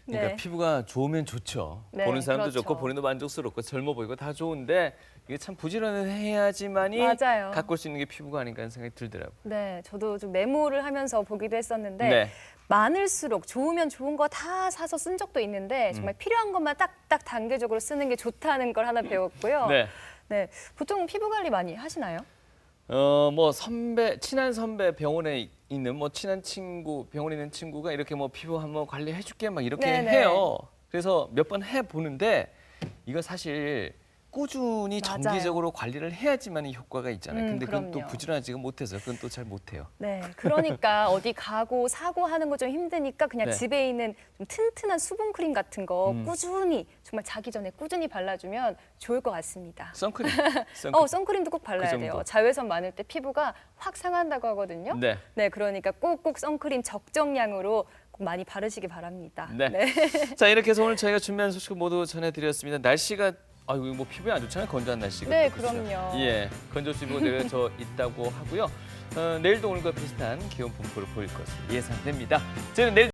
Speaker 1: 그러니까
Speaker 2: 네.
Speaker 1: 피부가 좋으면 좋죠.
Speaker 2: 네,
Speaker 1: 보는 사람도
Speaker 2: 그렇죠.
Speaker 1: 좋고 본인도 만족스럽고 젊어 보이고 다 좋은데 이게 참 부지런해야지만이
Speaker 2: 맞아요.
Speaker 1: 가꿀 수 있는 게 피부가 아닌가 하는 생각이 들더라고요.
Speaker 2: 네, 저도 좀 메모를 하면서 보기도 했었는데
Speaker 1: 네.
Speaker 2: 많을수록 좋으면 좋은 거 다 사서 쓴 적도 있는데 정말 필요한 것만 딱딱 단계적으로 쓰는 게 좋다는 걸 하나 배웠고요.
Speaker 1: 네.
Speaker 2: 네, 보통 피부 관리 많이 하시나요?
Speaker 1: 뭐 친한 선배 병원에 있는 뭐 친한 친구, 병원에 있는 친구가 이렇게 뭐 피부 한번 관리해줄게 막 이렇게
Speaker 2: 네네.
Speaker 1: 해요. 그래서 몇 번 해보는데 이거 사실 꾸준히
Speaker 2: 맞아요.
Speaker 1: 정기적으로 관리를 해야지만 이 효과가 있잖아요. 근데 그건 또
Speaker 2: 그럼요.
Speaker 1: 부지런하지가 못해서 그건 또 잘 못해요.
Speaker 2: 네, 그러니까 어디 가고 사고 하는 거 좀 힘드니까 그냥
Speaker 1: 네.
Speaker 2: 집에 있는 좀 튼튼한 수분 크림 같은 거
Speaker 1: 음.
Speaker 2: 꾸준히 정말 자기 전에 꾸준히 발라주면 좋을 것 같습니다.
Speaker 1: 선크림.
Speaker 2: 선크림도 꼭 발라야
Speaker 1: 그 정도.
Speaker 2: 돼요. 자외선 많을 때 피부가 확 상한다고 하거든요.
Speaker 1: 네.
Speaker 2: 네, 그러니까 꼭꼭 선크림 적정량으로 꼭 많이 바르시기 바랍니다.
Speaker 1: 네. 자, 이렇게 해서 오늘 저희가 준비한 소식을 모두 전해드렸습니다. 날씨가 아이고 뭐 피부에 안 좋잖아요. 건조한 날씨가.
Speaker 2: 네,
Speaker 1: 또 그렇죠.
Speaker 2: 그럼요.
Speaker 1: 예, 건조주의보가 내려져 있다고 하고요. 내일도 오늘과 비슷한 기온 분포를 보일 것으로 예상됩니다. 저희는 내일